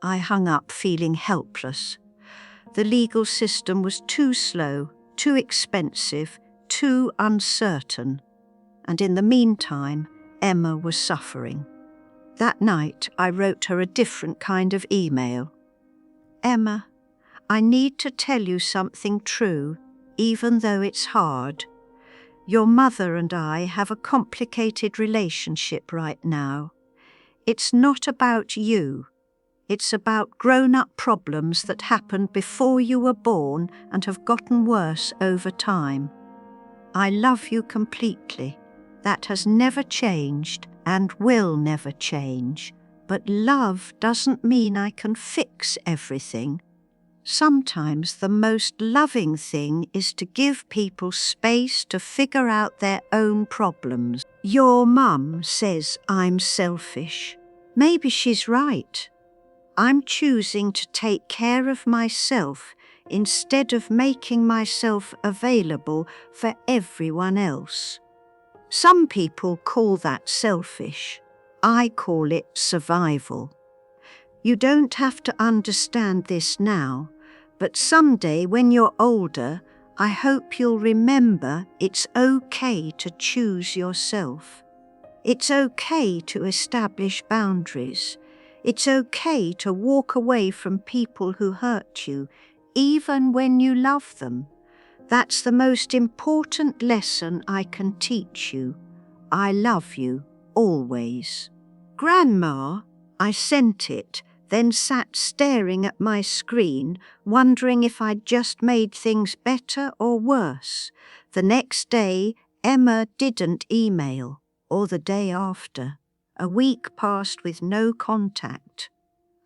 I hung up feeling helpless. The legal system was too slow, too expensive, too uncertain. And in the meantime, Emma was suffering. That night, I wrote her a different kind of email. Emma, I need to tell you something true, even though it's hard. Your mother and I have a complicated relationship right now. It's not about you. It's about grown-up problems that happened before you were born and have gotten worse over time. I love you completely. That has never changed and will never change. But love doesn't mean I can fix everything. Sometimes the most loving thing is to give people space to figure out their own problems. Your mum says I'm selfish. Maybe she's right. I'm choosing to take care of myself instead of making myself available for everyone else. Some people call that selfish. I call it survival. You don't have to understand this now, but someday when you're older, I hope you'll remember it's okay to choose yourself. It's okay to establish boundaries. It's okay to walk away from people who hurt you, even when you love them. That's the most important lesson I can teach you. I love you, always. Grandma, I sent it, then sat staring at my screen, wondering if I'd just made things better or worse. The next day, Emma didn't email, or the day after. A week passed with no contact.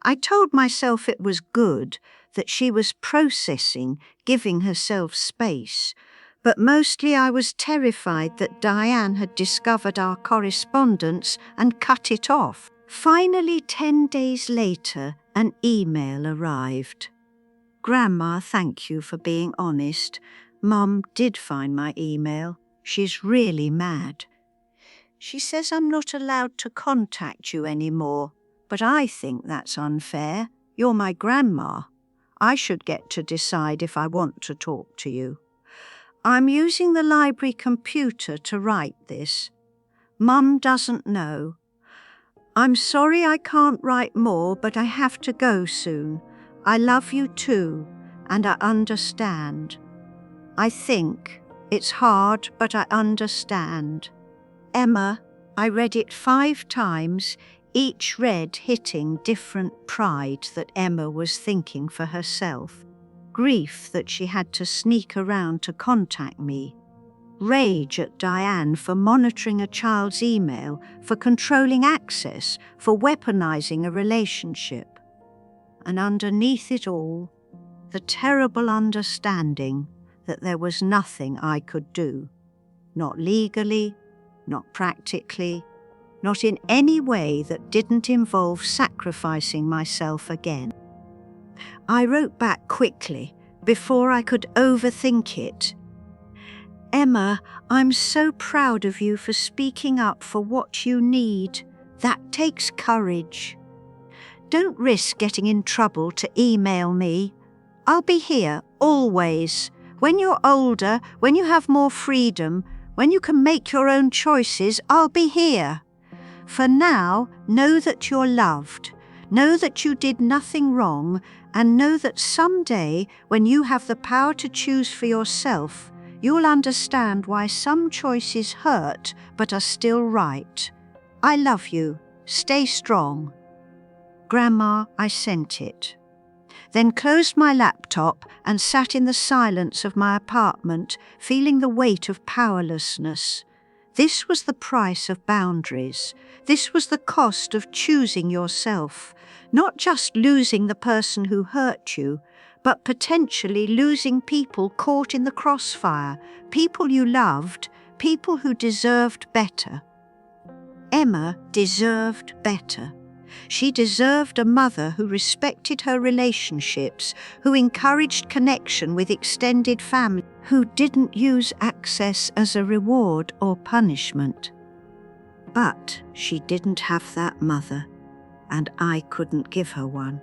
I told myself it was good, that she was processing, giving herself space. But mostly I was terrified that Diane had discovered our correspondence and cut it off. Finally, 10 days later, an email arrived. Grandma, thank you for being honest. Mum did find my email. She's really mad. She says I'm not allowed to contact you anymore, but I think that's unfair. You're my grandma. I should get to decide if I want to talk to you. I'm using the library computer to write this. Mum doesn't know. I'm sorry I can't write more, but I have to go soon. I love you too, and I understand. I think it's hard, but I understand. Emma, I read it 5 times, each read hitting different pride that Emma was thinking for herself. Grief that she had to sneak around to contact me. Rage at Diane for monitoring a child's email, for controlling access, for weaponizing a relationship. And underneath it all, the terrible understanding that there was nothing I could do. Not legally, not practically, not in any way that didn't involve sacrificing myself again. I wrote back quickly, before I could overthink it. Emma, I'm so proud of you for speaking up for what you need. That takes courage. Don't risk getting in trouble to email me. I'll be here, always. When you're older, when you have more freedom, when you can make your own choices, I'll be here. For now, know that you're loved. Know that you did nothing wrong, and know that someday, when you have the power to choose for yourself, you'll understand why some choices hurt but are still right. I love you. Stay strong. Grandma, I sent it. Then closed my laptop and sat in the silence of my apartment, feeling the weight of powerlessness. This was the price of boundaries. This was the cost of choosing yourself, not just losing the person who hurt you, but potentially losing people caught in the crossfire, people you loved, people who deserved better. Emma deserved better. She deserved a mother who respected her relationships, who encouraged connection with extended family, who didn't use access as a reward or punishment. But she didn't have that mother, and I couldn't give her one.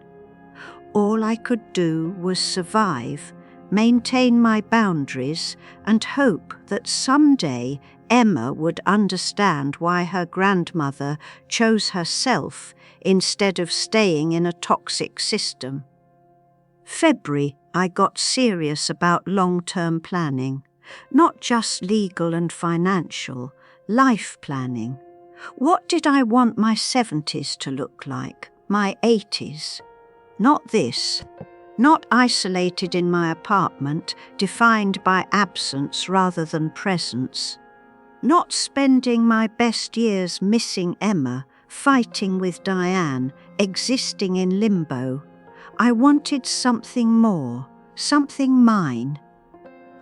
All I could do was survive, maintain my boundaries, and hope that someday Emma would understand why her grandmother chose herself instead of staying in a toxic system. February, I got serious about long-term planning, not just legal and financial, life planning. What did I want my 70s to look like, my 80s? Not this. Not isolated in my apartment, defined by absence rather than presence. Not spending my best years missing Emma, fighting with Diane, existing in limbo. I wanted something more, something mine.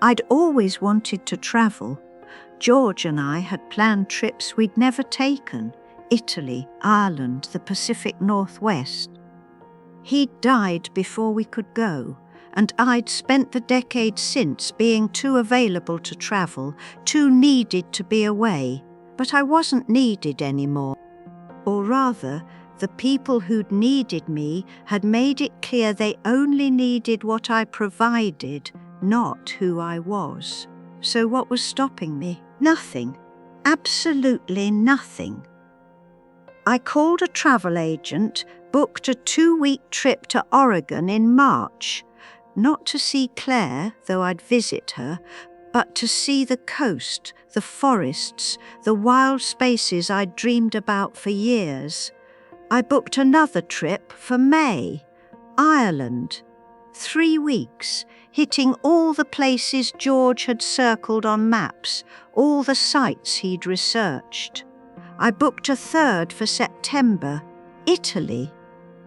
I'd always wanted to travel. George and I had planned trips we'd never taken: Italy, Ireland, the Pacific Northwest. He'd died before we could go, and I'd spent the decade since being too available to travel, too needed to be away. But I wasn't needed anymore. Or rather, the people who'd needed me had made it clear they only needed what I provided, not who I was. So what was stopping me? Nothing. Absolutely nothing. I called a travel agent, booked a 2-week trip to Oregon in March. Not to see Claire, though I'd visit her, but to see the coast, the forests, the wild spaces I'd dreamed about for years. I booked another trip for May, Ireland. 3 weeks, hitting all the places George had circled on maps, all the sites he'd researched. I booked a third for September, Italy.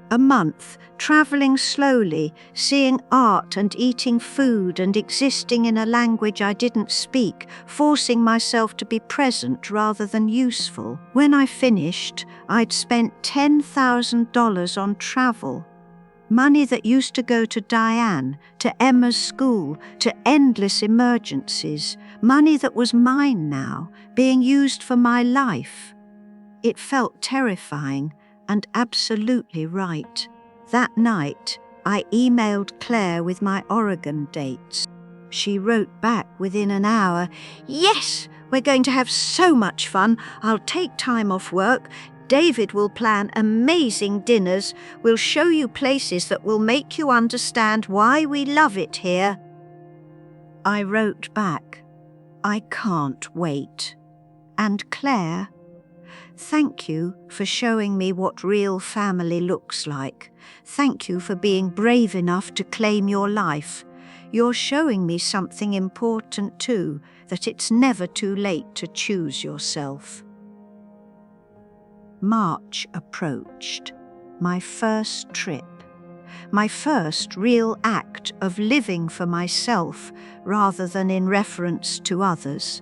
A month, travelling slowly, seeing art and eating food and existing in a language I didn't speak, forcing myself to be present rather than useful. When I finished, I'd spent $10,000 on travel. Money that used to go to Diane, to Emma's school, to endless emergencies. Money that was mine now, being used for my life. It felt terrifying and absolutely right. That night, I emailed Claire with my Oregon dates. She wrote back within an hour, "Yes, we're going to have so much fun. I'll take time off work. David will plan amazing dinners. We'll show you places that will make you understand why we love it here." I wrote back, "I can't wait." And Claire, "Thank you for showing me what real family looks like. Thank you for being brave enough to claim your life. You're showing me something important too, that it's never too late to choose yourself." March approached. My first trip. My first real act of living for myself rather than in reference to others.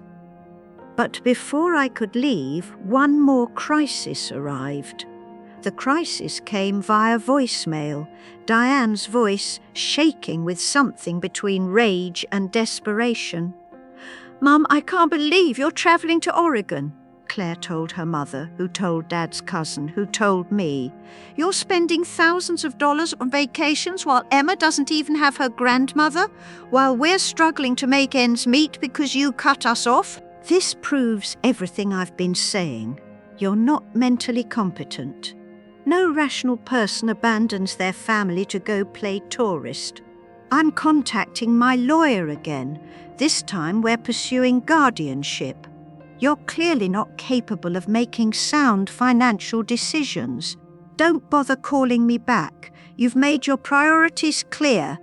But before I could leave, one more crisis arrived. The crisis came via voicemail, Diane's voice shaking with something between rage and desperation. "Mum, I can't believe you're travelling to Oregon," Claire told her mother, who told Dad's cousin, who told me. "You're spending thousands of dollars on vacations while Emma doesn't even have her grandmother, while we're struggling to make ends meet because you cut us off. This proves everything I've been saying. You're not mentally competent. No rational person abandons their family to go play tourist. I'm contacting my lawyer again. This time we're pursuing guardianship. You're clearly not capable of making sound financial decisions. Don't bother calling me back. You've made your priorities clear."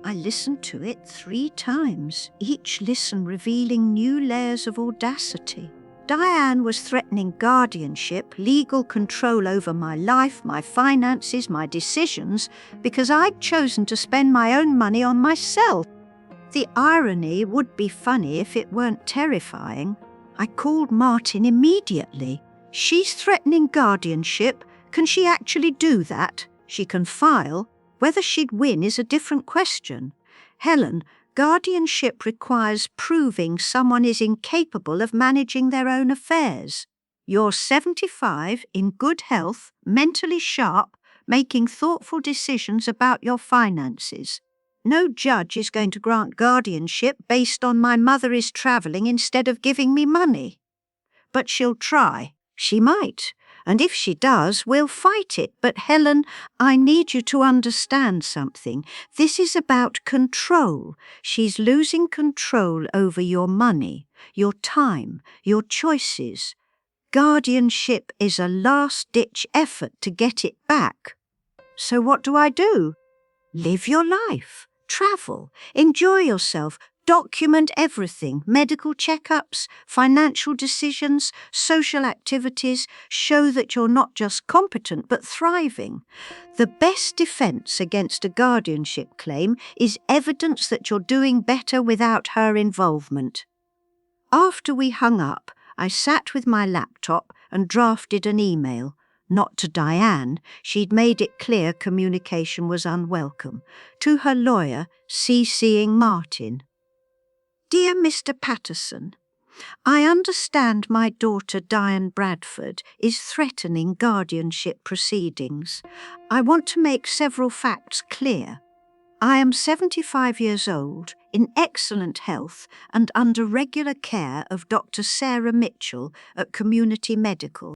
I listened to it 3 times, each listen revealing new layers of audacity. Diane was threatening guardianship, legal control over my life, my finances, my decisions, because I'd chosen to spend my own money on myself. The irony would be funny if it weren't terrifying. I called Martin immediately. "She's threatening guardianship. Can she actually do that? She can file. Whether she'd win is a different question. Helen, guardianship requires proving someone is incapable of managing their own affairs. You're 75, in good health, mentally sharp, making thoughtful decisions about your finances. No judge is going to grant guardianship based on my mother is travelling instead of giving me money. But she'll try. She might. And if she does, we'll fight it. But Helen, I need you to understand something. This is about control. She's losing control over your money, your time, your choices. Guardianship is a last-ditch effort to get it back. So what do? Live your life. Travel. Enjoy yourself. Document everything. Medical checkups, financial decisions, social activities. Show that you're not just competent but thriving. The best defense against a guardianship claim is evidence that you're doing better without her involvement. After we hung up, I sat with my laptop and drafted an email. Not to Diane, she'd made it clear communication was unwelcome. To her lawyer, CCing Martin. Dear Mr. Patterson, I understand my daughter Diane Bradford is threatening guardianship proceedings. I want to make several facts clear. I am 75 years old, in excellent health, and under regular care of Dr. Sarah Mitchell at Community Medical.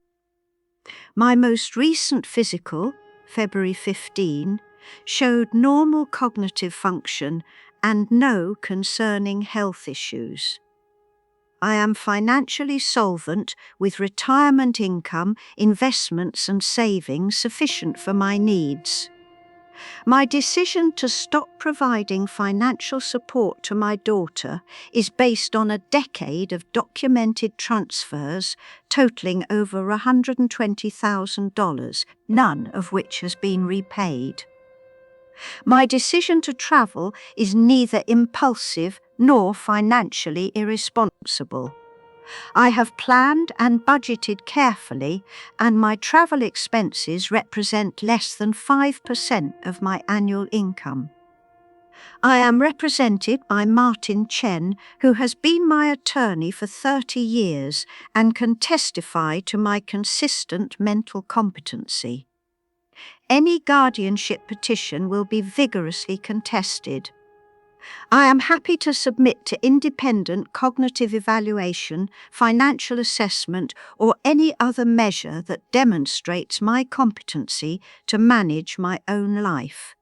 My most recent physical, February 15, showed normal cognitive function and no concerning health issues. I am financially solvent with retirement income, investments and savings sufficient for my needs. My decision to stop providing financial support to my daughter is based on a decade of documented transfers totaling over $120,000, none of which has been repaid. My decision to travel is neither impulsive nor financially irresponsible. I have planned and budgeted carefully, and my travel expenses represent less than 5% of my annual income. I am represented by Martin Chen, who has been my attorney for 30 years and can testify to my consistent mental competency. Any guardianship petition will be vigorously contested. I am happy to submit to independent cognitive evaluation, financial assessment, or any other measure that demonstrates my competency to manage my own life.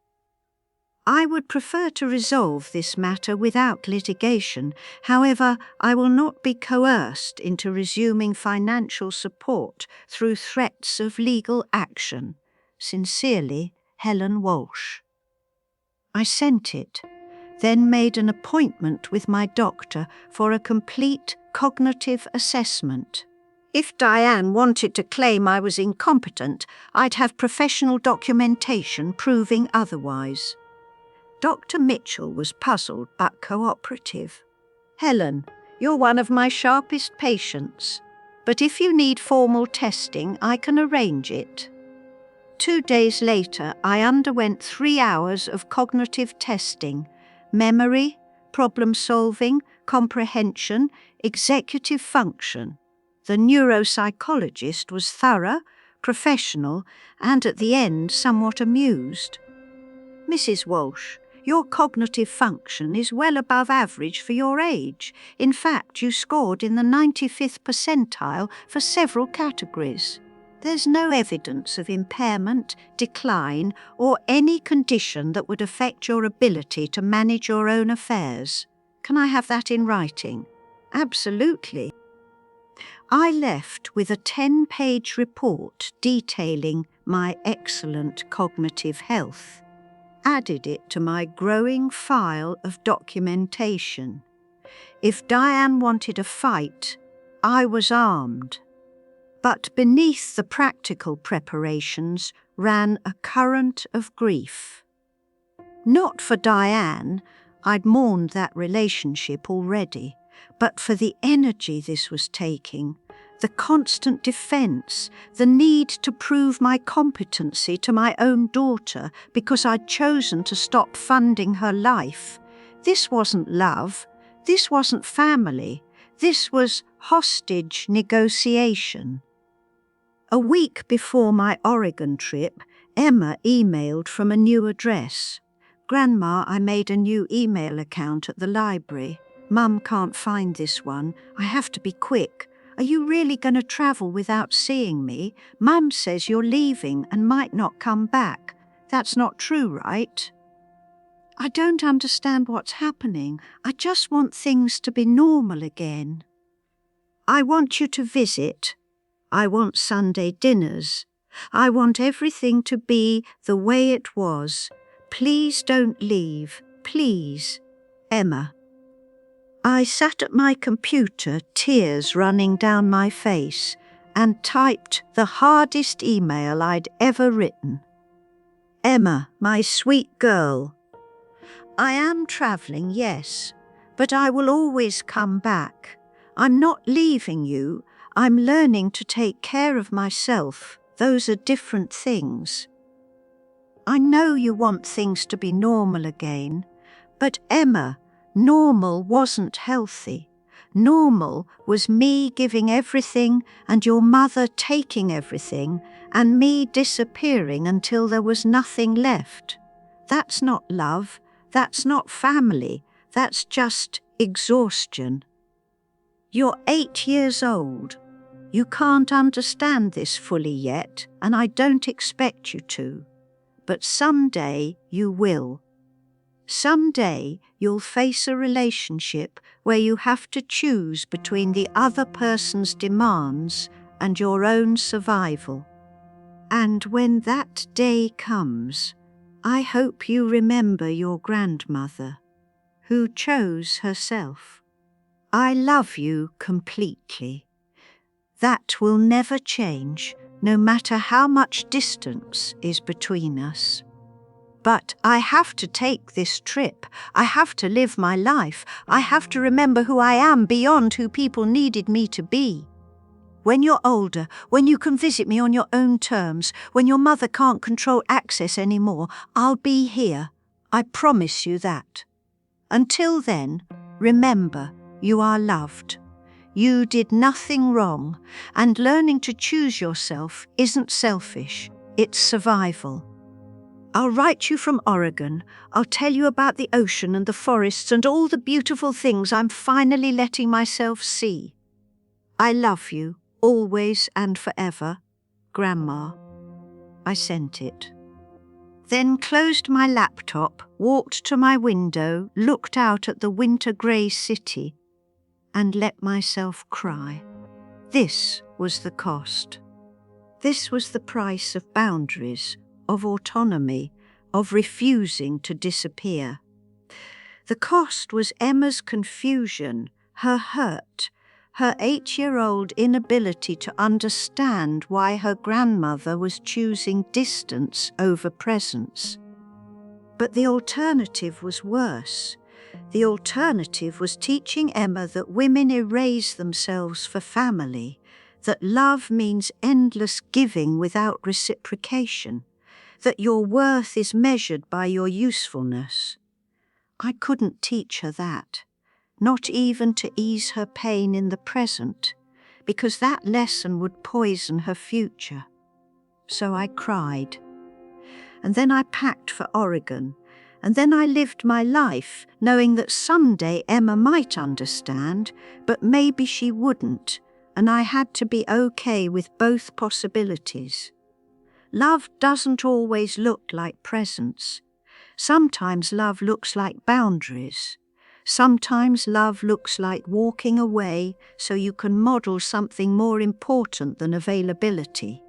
I would prefer to resolve this matter without litigation. However, I will not be coerced into resuming financial support through threats of legal action. Sincerely, Helen Walsh. I sent it, then made an appointment with my doctor for a complete cognitive assessment. If Diane wanted to claim I was incompetent, I'd have professional documentation proving otherwise. Dr. Mitchell was puzzled but cooperative. Helen, you're one of my sharpest patients, but if you need formal testing, I can arrange it. 2 days later, I underwent 3 hours of cognitive testing: memory, problem-solving, comprehension, executive function. The neuropsychologist was thorough, professional, and at the end somewhat amused. Mrs. Walsh, your cognitive function is well above average for your age. In fact, you scored in the 95th percentile for several categories. There's no evidence of impairment, decline, or any condition that would affect your ability to manage your own affairs. Can I have that in writing? Absolutely. I left with a 10-page report detailing my excellent cognitive health. Added it to my growing file of documentation. If Diane wanted a fight, I was armed. But beneath the practical preparations ran a current of grief. Not for Diane, I'd mourned that relationship already, but for the energy this was taking, the constant defense, the need to prove my competency to my own daughter because I'd chosen to stop funding her life. This wasn't love, this wasn't family, this was hostage negotiation. A week before my Oregon trip, Emma emailed from a new address. Grandma, I made a new email account at the library. Mum can't find this one. I have to be quick. Are you really going to travel without seeing me? Mum says you're leaving and might not come back. That's not true, right? I don't understand what's happening. I just want things to be normal again. I want you to visit. I want Sunday dinners. I want everything to be the way it was. Please don't leave. Please. Emma. I sat at my computer, tears running down my face, and typed the hardest email I'd ever written. Emma, my sweet girl. I am travelling, yes, but I will always come back. I'm not leaving you. I'm learning to take care of myself. Those are different things. I know you want things to be normal again, but Emma, normal wasn't healthy. Normal was me giving everything and your mother taking everything and me disappearing until there was nothing left. That's not love. That's not family. That's just exhaustion. You're 8 years old. You can't understand this fully yet, and I don't expect you to. But someday you will. Someday you'll face a relationship where you have to choose between the other person's demands and your own survival. And when that day comes, I hope you remember your grandmother, who chose herself. I love you completely. That will never change, no matter how much distance is between us. But I have to take this trip. I have to live my life. I have to remember who I am beyond who people needed me to be. When you're older, when you can visit me on your own terms, when your mother can't control access anymore, I'll be here. I promise you that. Until then, remember, you are loved. You did nothing wrong, and learning to choose yourself isn't selfish, it's survival. I'll write you from Oregon. I'll tell you about the ocean and the forests and all the beautiful things I'm finally letting myself see. I love you, always and forever. Grandma. I sent it. Then closed my laptop, walked to my window, looked out at the winter grey city, and let myself cry. This was the cost. This was the price of boundaries, of autonomy, of refusing to disappear. The cost was Emma's confusion, her hurt, her 8-year-old inability to understand why her grandmother was choosing distance over presence. But the alternative was worse. The alternative was teaching Emma that women erase themselves for family, that love means endless giving without reciprocation, that your worth is measured by your usefulness. I couldn't teach her that, not even to ease her pain in the present, because that lesson would poison her future. So I cried. And then I packed for Oregon, and then I lived my life knowing that someday Emma might understand, but maybe she wouldn't, and I had to be okay with both possibilities. Love doesn't always look like presence. Sometimes love looks like boundaries. Sometimes love looks like walking away so you can model something more important than availability.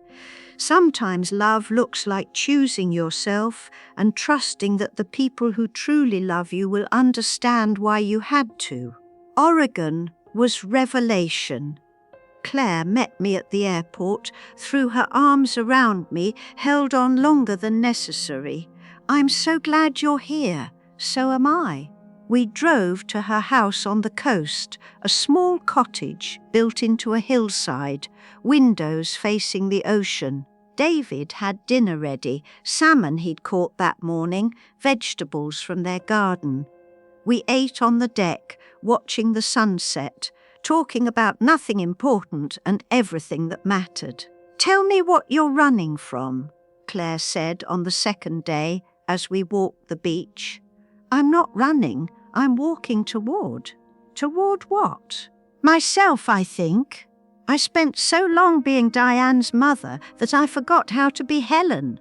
Sometimes love looks like choosing yourself and trusting that the people who truly love you will understand why you had to. Oregon was revelation. Claire met me at the airport, threw her arms around me, held on longer than necessary. I'm so glad you're here. So am I. We drove to her house on the coast, a small cottage built into a hillside, windows facing the ocean. David had dinner ready, salmon he'd caught that morning, vegetables from their garden. We ate on the deck, watching the sunset, talking about nothing important and everything that mattered. Tell me what you're running from. Claire said on the second day as we walked the beach. I'm not running, I'm walking toward. Toward what? Myself, I think. I spent so long being Diane's mother that I forgot how to be Helen.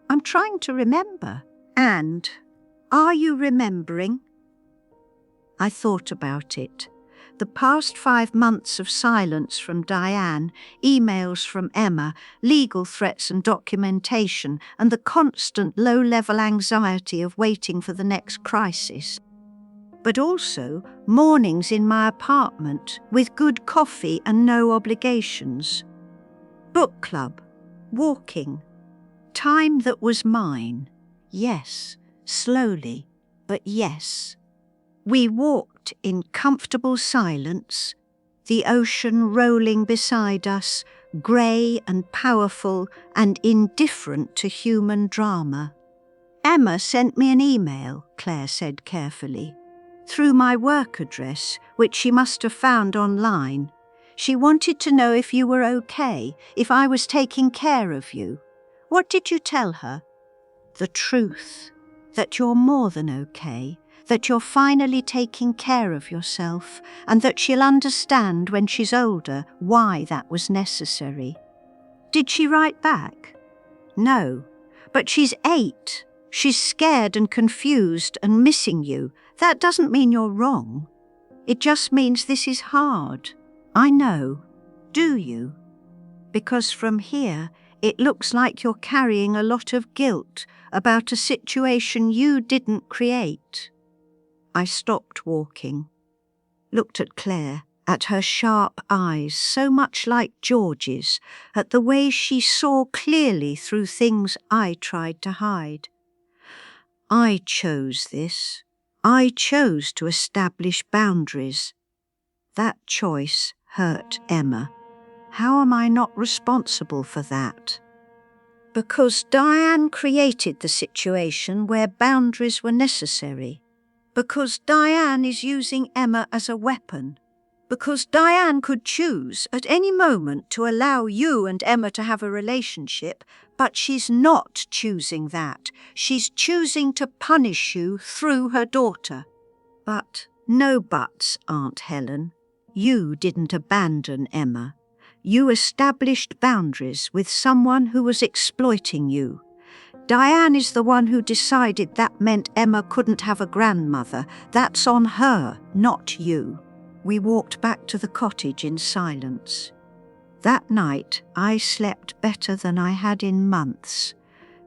I'm trying to remember. And, are you remembering? I thought about it. The past 5 months of silence from Diane, emails from Emma, legal threats and documentation, and the constant low-level anxiety of waiting for the next crisis. But also mornings in my apartment with good coffee and no obligations. Book club, walking, time that was mine. Yes, slowly, but yes. We walked in comfortable silence, the ocean rolling beside us, grey and powerful and indifferent to human drama. Emma sent me an email, Claire said carefully, through my work address, which she must have found online. She wanted to know if you were okay, if I was taking care of you. What did you tell her? The truth, that you're more than okay, that you're finally taking care of yourself, and that she'll understand when she's older why that was necessary. Did she write back? No, but she's 8. She's scared and confused and missing you. That doesn't mean you're wrong. It just means this is hard. I know. Do you? Because from here, it looks like you're carrying a lot of guilt about a situation you didn't create. I stopped walking, looked at Claire, at her sharp eyes, so much like George's, at the way she saw clearly through things I tried to hide. I chose this. I chose to establish boundaries. That choice hurt Emma. How am I not responsible for that? Because Diane created the situation where boundaries were necessary. Because Diane is using Emma as a weapon. Because Diane could choose at any moment to allow you and Emma to have a relationship, but she's not choosing that. She's choosing to punish you through her daughter. But no buts, Aunt Helen. You didn't abandon Emma. You established boundaries with someone who was exploiting you. Diane is the one who decided that meant Emma couldn't have a grandmother. That's on her, not you. We walked back to the cottage in silence. That night, I slept better than I had in months.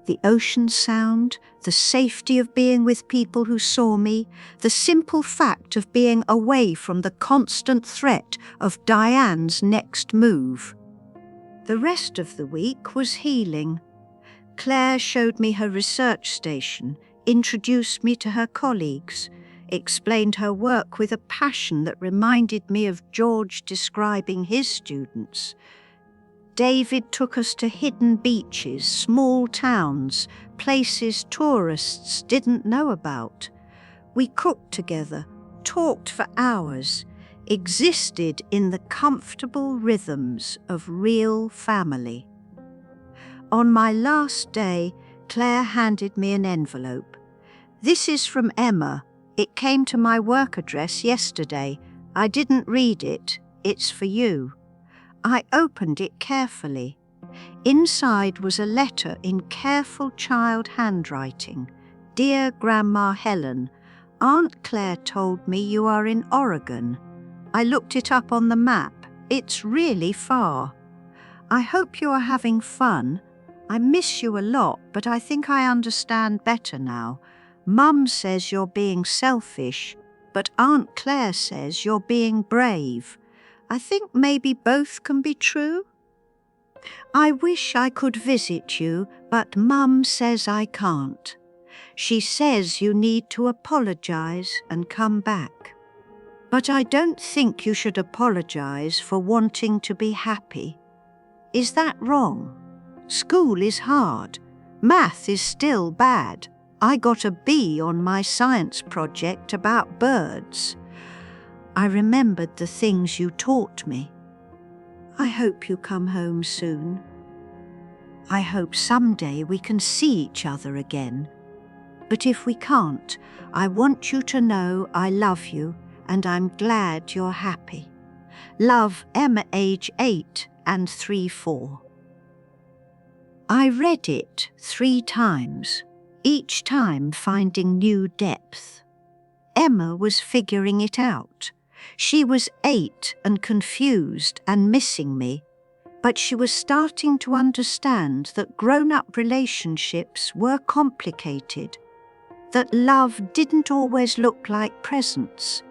The ocean sound, the safety of being with people who saw me, the simple fact of being away from the constant threat of Diane's next move. The rest of the week was healing. Claire showed me her research station, introduced me to her colleagues, explained her work with a passion that reminded me of George describing his students. David took us to hidden beaches, small towns, places tourists didn't know about. We cooked together, talked for hours, existed in the comfortable rhythms of real family. On my last day, Claire handed me an envelope. This is from Emma. It came to my work address yesterday. I didn't read it. It's for you. I opened it carefully. Inside was a letter in careful child handwriting. Dear Grandma Helen, Aunt Claire told me you are in Oregon. I looked it up on the map. It's really far. I hope you are having fun. I miss you a lot, but I think I understand better now. Mum says you're being selfish, but Aunt Claire says you're being brave. I think maybe both can be true. I wish I could visit you, but Mum says I can't. She says you need to apologize and come back. But I don't think you should apologize for wanting to be happy. Is that wrong? School is hard. Math is still bad. I got a B on my science project about birds. I remembered the things you taught me. I hope you come home soon. I hope someday we can see each other again. But if we can't, I want you to know I love you and I'm glad you're happy. Love, Emma, age 8 and 3/4. I read it 3 times, each time finding new depth. Emma was figuring it out. She was 8 and confused and missing me, but she was starting to understand that grown-up relationships were complicated, that love didn't always look like presents,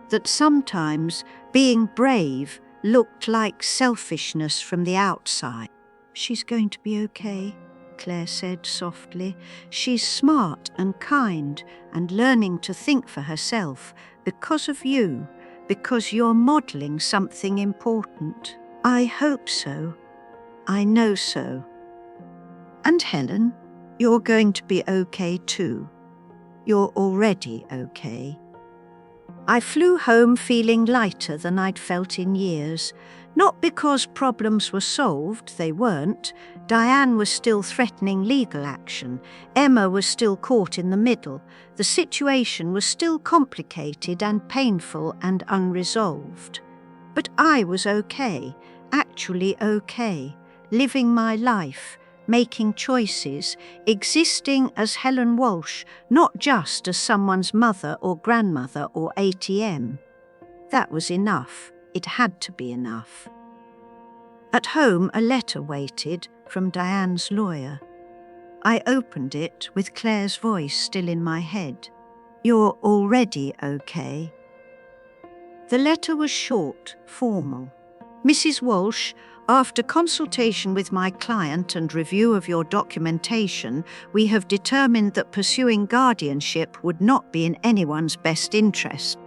that sometimes being brave looked like selfishness from the outside. "She's going to be okay," Claire said softly. "She's smart and kind and learning to think for herself because of you, because you're modeling something important." "I hope so. I know so." "And Helen, you're going to be okay too. You're already okay." I flew home feeling lighter than I'd felt in years. Not because problems were solved, they weren't. Diane was still threatening legal action. Emma was still caught in the middle. The situation was still complicated and painful and unresolved. But I was okay, actually okay, living my life, making choices, existing as Helen Walsh, not just as someone's mother or grandmother or ATM. That was enough. It had to be enough. At home, a letter waited from Diane's lawyer. I opened it with Claire's voice still in my head. "You're already okay." The letter was short, formal. "Mrs. Walsh, after consultation with my client and review of your documentation, we have determined that pursuing guardianship would not be in anyone's best interest.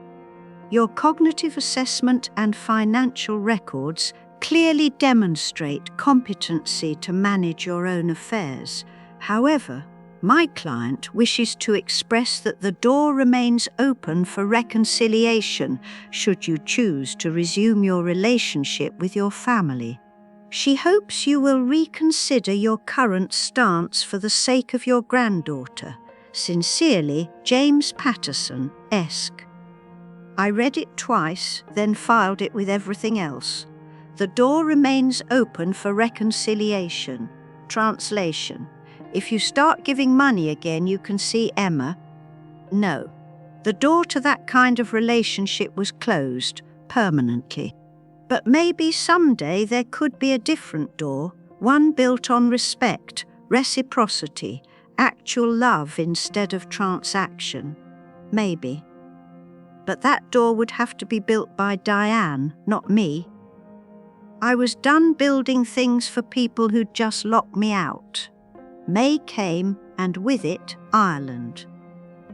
Your cognitive assessment and financial records clearly demonstrate competency to manage your own affairs. However, my client wishes to express that the door remains open for reconciliation should you choose to resume your relationship with your family. She hopes you will reconsider your current stance for the sake of your granddaughter. Sincerely, James Patterson, Esq." I read it twice, then filed it with everything else. "The door remains open for reconciliation." Translation: if you start giving money again, you can see Emma. No, the door to that kind of relationship was closed, permanently. But maybe someday there could be a different door, one built on respect, reciprocity, actual love instead of transaction. Maybe. But that door would have to be built by Diane, not me. I was done building things for people who'd just locked me out. May came, and with it, Ireland.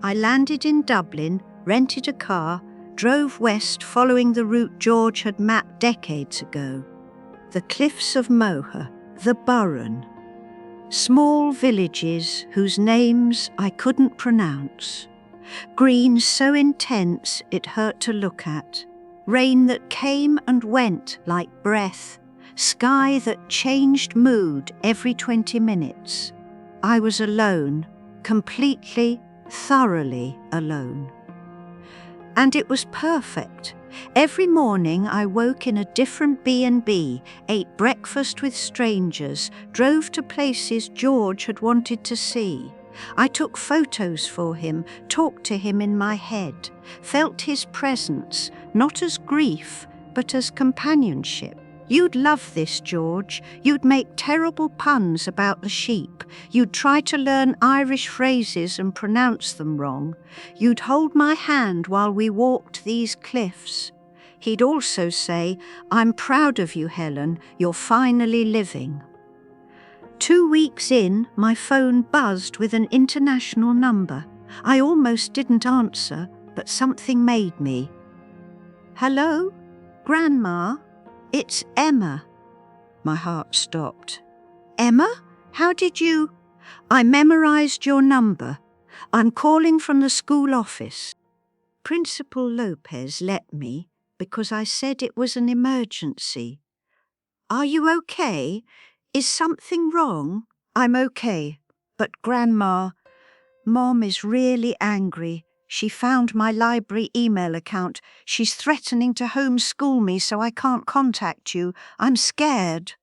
I landed in Dublin, rented a car, drove west following the route George had mapped decades ago. The cliffs of Moher, the Burren. Small villages whose names I couldn't pronounce. Green so intense it hurt to look at. Rain that came and went like breath. Sky that changed mood every 20 minutes. I was alone, completely, thoroughly alone. And it was perfect. Every morning I woke in a different B&B, ate breakfast with strangers, drove to places George had wanted to see. I took photos for him, talked to him in my head, felt his presence, not as grief, but as companionship. You'd love this, George. You'd make terrible puns about the sheep. You'd try to learn Irish phrases and pronounce them wrong. You'd hold my hand while we walked these cliffs. He'd also say, "I'm proud of you, Helen. You're finally living." 2 weeks in, my phone buzzed with an international number. I almost didn't answer, but something made me. "Hello? Grandma? It's Emma." My heart stopped. "Emma? How did you—" "I memorized your number. I'm calling from the school office." Principal Lopez let me because I said it was an emergency. "Are you okay? Is something wrong?" I'm okay, but Grandma, Mom is really angry. She found my library email account. She's threatening to homeschool me so I can't contact you. I'm scared.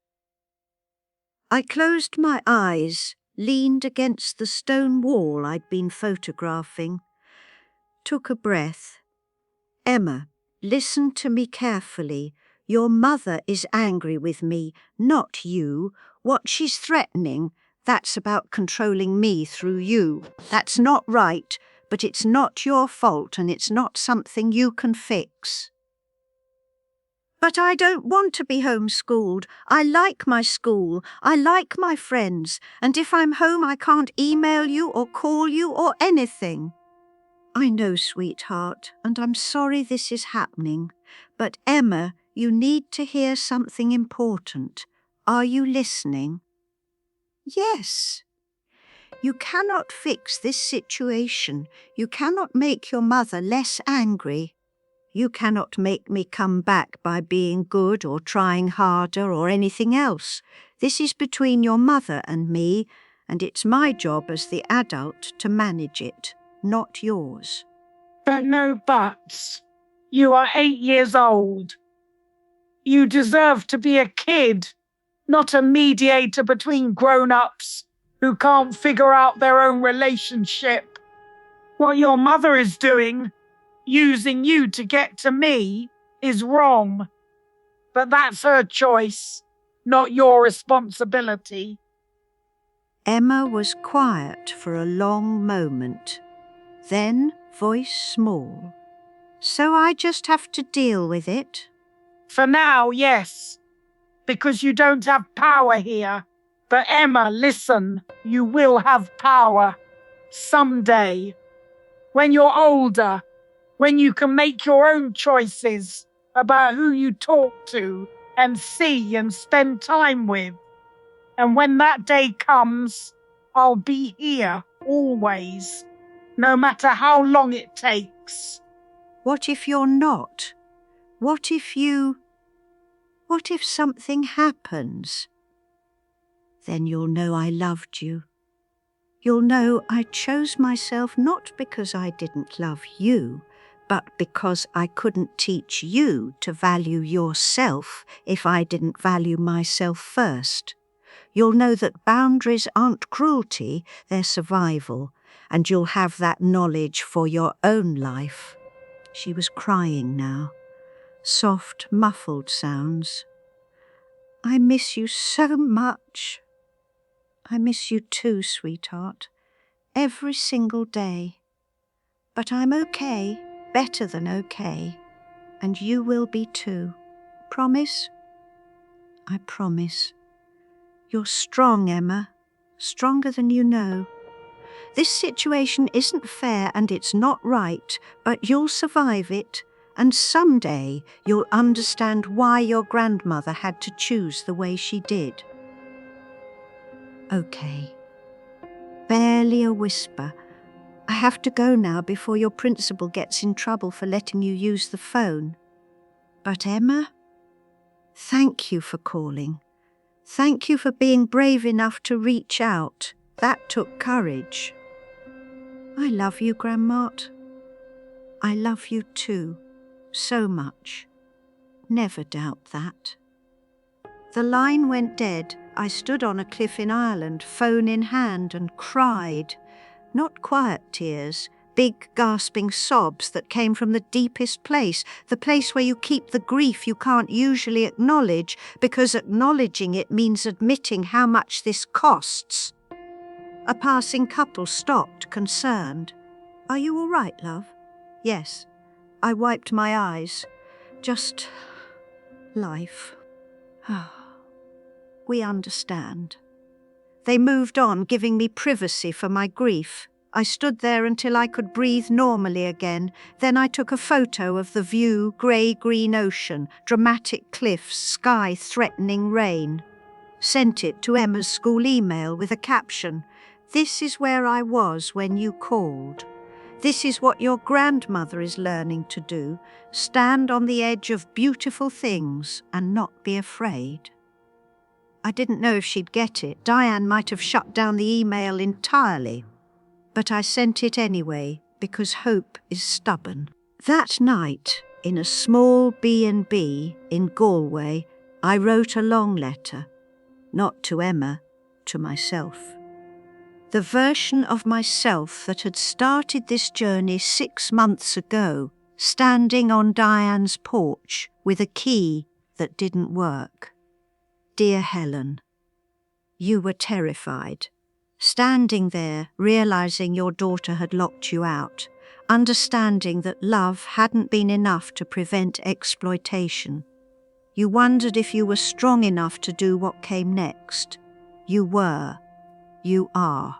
I closed my eyes, leaned against the stone wall I'd been photographing, took a breath. Emma, listen to me carefully. Your mother is angry with me, not you. What she's threatening, that's about controlling me through you. That's not right, but it's not your fault and it's not something you can fix. But I don't want to be homeschooled. I like my school. I like my friends. And if I'm home, I can't email you or call you or anything. I know, sweetheart, and I'm sorry this is happening. But Emma, you need to hear something important. Are you listening? Yes. You cannot fix this situation. You cannot make your mother less angry. You cannot make me come back by being good or trying harder or anything else. This is between your mother and me, and it's my job as the adult to manage it, not yours. But no buts. You are 8 years old. You deserve to be a kid, not a mediator between grown-ups who can't figure out their own relationship. What your mother is doing, using you to get to me, is wrong. But that's her choice, not your responsibility. Emma was quiet for a long moment. Then, voice small. So I just have to deal with it? For now, yes, because you don't have power here. But Emma, listen, you will have power. Someday. When you're older, when you can make your own choices about who you talk to and see and spend time with. And when that day comes, I'll be here, always, no matter how long it takes. What if you're not? What if something happens? Then you'll know I loved you. You'll know I chose myself not because I didn't love you, but because I couldn't teach you to value yourself if I didn't value myself first. You'll know that boundaries aren't cruelty, they're survival, and you'll have that knowledge for your own life. She was crying now. Soft, muffled sounds. I miss you so much. I miss you too, sweetheart. Every single day. But I'm okay, better than okay. And you will be too. Promise? I promise. You're strong, Emma. Stronger than you know. This situation isn't fair and it's not right, but you'll survive it. And someday you'll understand why your grandmother had to choose the way she did. Okay. Barely a whisper. I have to go now before your principal gets in trouble for letting you use the phone. But Emma, thank you for calling. Thank you for being brave enough to reach out. That took courage. I love you, Grandma. I love you too, so much. Never doubt that. The line went dead. I stood on a cliff in Ireland, phone in hand, and cried. Not quiet tears, big gasping sobs that came from the deepest place, the place where you keep the grief you can't usually acknowledge, because acknowledging it means admitting how much this costs. A passing couple stopped, concerned. Are you all right, love? Yes. I wiped my eyes. Just life. We understand. They moved on, giving me privacy for my grief. I stood there until I could breathe normally again. Then I took a photo of the view, grey-green ocean, dramatic cliffs, sky threatening rain. Sent it to Emma's school email with a caption, "This is where I was when you called. This is what your grandmother is learning to do. Stand on the edge of beautiful things and not be afraid." I didn't know if she'd get it. Diane might have shut down the email entirely. But I sent it anyway, because hope is stubborn. That night, in a small B&B in Galway, I wrote a long letter. Not to Emma, to myself. The version of myself that had started this journey 6 months ago, standing on Diane's porch with a key that didn't work. Dear Helen, you were terrified, standing there realizing your daughter had locked you out, understanding that love hadn't been enough to prevent exploitation. You wondered if you were strong enough to do what came next. You were. You are.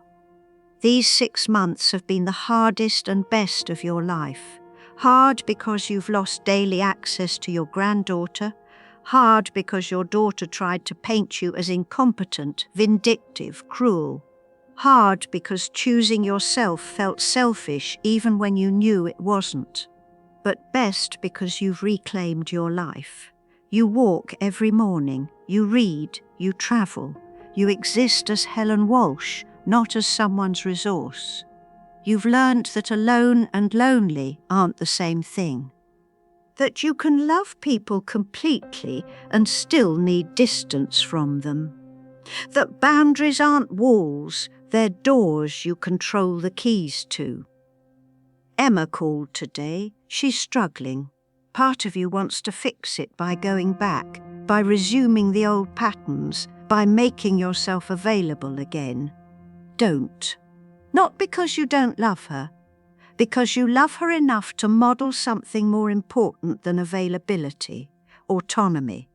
These 6 months have been the hardest and best of your life. Hard because you've lost daily access to your granddaughter. Hard because your daughter tried to paint you as incompetent, vindictive, cruel. Hard because choosing yourself felt selfish even when you knew it wasn't. But best because you've reclaimed your life. You walk every morning, you read, you travel. You exist as Helen Walsh, not as someone's resource. You've learnt that alone and lonely aren't the same thing. That you can love people completely and still need distance from them. That boundaries aren't walls, they're doors you control the keys to. Emma called today. She's struggling. Part of you wants to fix it by going back, by resuming the old patterns, by making yourself available again. Don't. Not because you don't love her, because you love her enough to model something more important than availability, autonomy.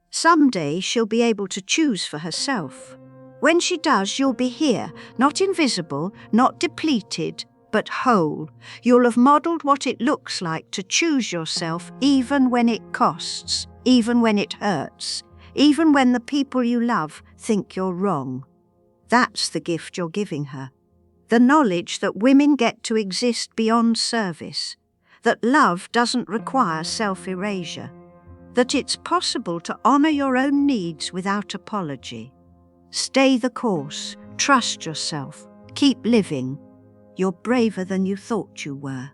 Someday she'll be able to choose for herself. When she does, you'll be here, not invisible, not depleted, but whole. You'll have modelled what it looks like to choose yourself even when it costs, even when it hurts, even when the people you love think you're wrong. That's the gift you're giving her. The knowledge that women get to exist beyond service, that love doesn't require self-erasure, that it's possible to honour your own needs without apology. Stay the course, trust yourself, keep living. You're braver than you thought you were.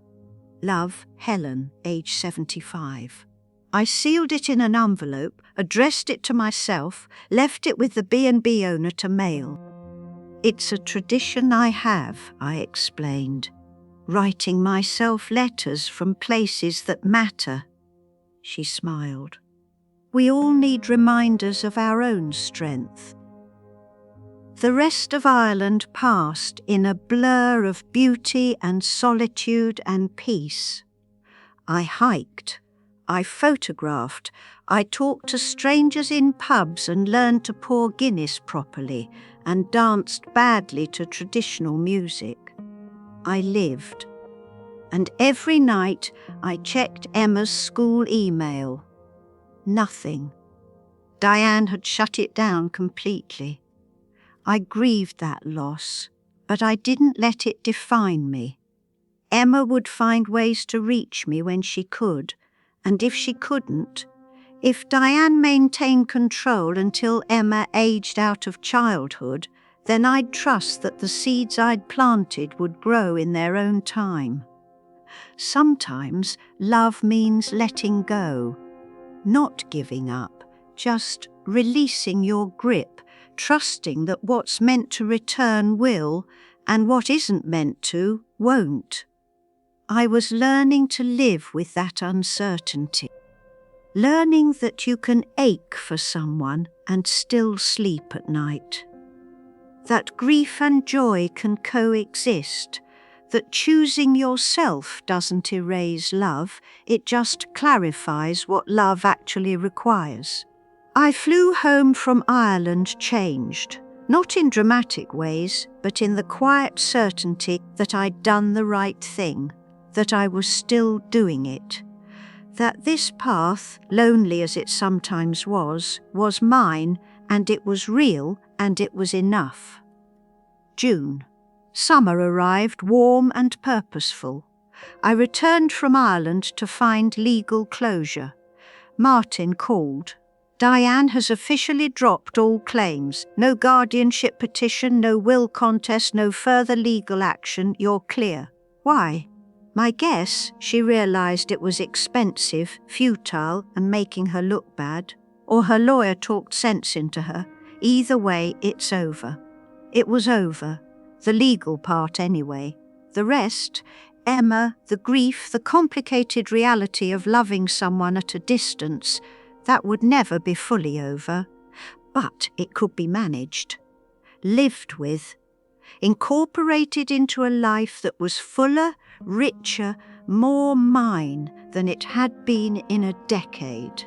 Love, Helen, age 75. I sealed it in an envelope, addressed it to myself, left it with the B&B owner to mail. It's a tradition I have, I explained, writing myself letters from places that matter. She smiled. We all need reminders of our own strength. The rest of Ireland passed in a blur of beauty and solitude and peace. I hiked, I photographed, I talked to strangers in pubs and learned to pour Guinness properly and danced badly to traditional music. I lived. And every night I checked Emma's school email. Nothing. Diane had shut it down completely. I grieved that loss, but I didn't let it define me. Emma would find ways to reach me when she could, and if she couldn't, if Diane maintained control until Emma aged out of childhood, then I'd trust that the seeds I'd planted would grow in their own time. Sometimes love means letting go, not giving up, just releasing your grip, trusting that what's meant to return will, and what isn't meant to won't. I was learning to live with that uncertainty, learning that you can ache for someone and still sleep at night, that grief and joy can coexist, that choosing yourself doesn't erase love, it just clarifies what love actually requires. I flew home from Ireland changed, not in dramatic ways, but in the quiet certainty that I'd done the right thing, that I was still doing it, that this path, lonely as it sometimes was mine, and it was real, and it was enough. June. Summer arrived, warm and purposeful. I returned from Ireland to find legal closure. Martin called. Diane has officially dropped all claims. No guardianship petition, no will contest, no further legal action. You're clear. Why? My guess, she realized it was expensive, futile, and making her look bad. Or her lawyer talked sense into her. Either way, it's over. It was over. The legal part anyway. The rest, Emma, the grief, the complicated reality of loving someone at a distance, that would never be fully over. But it could be managed, lived with, incorporated into a life that was fuller, richer, more mine than it had been in a decade.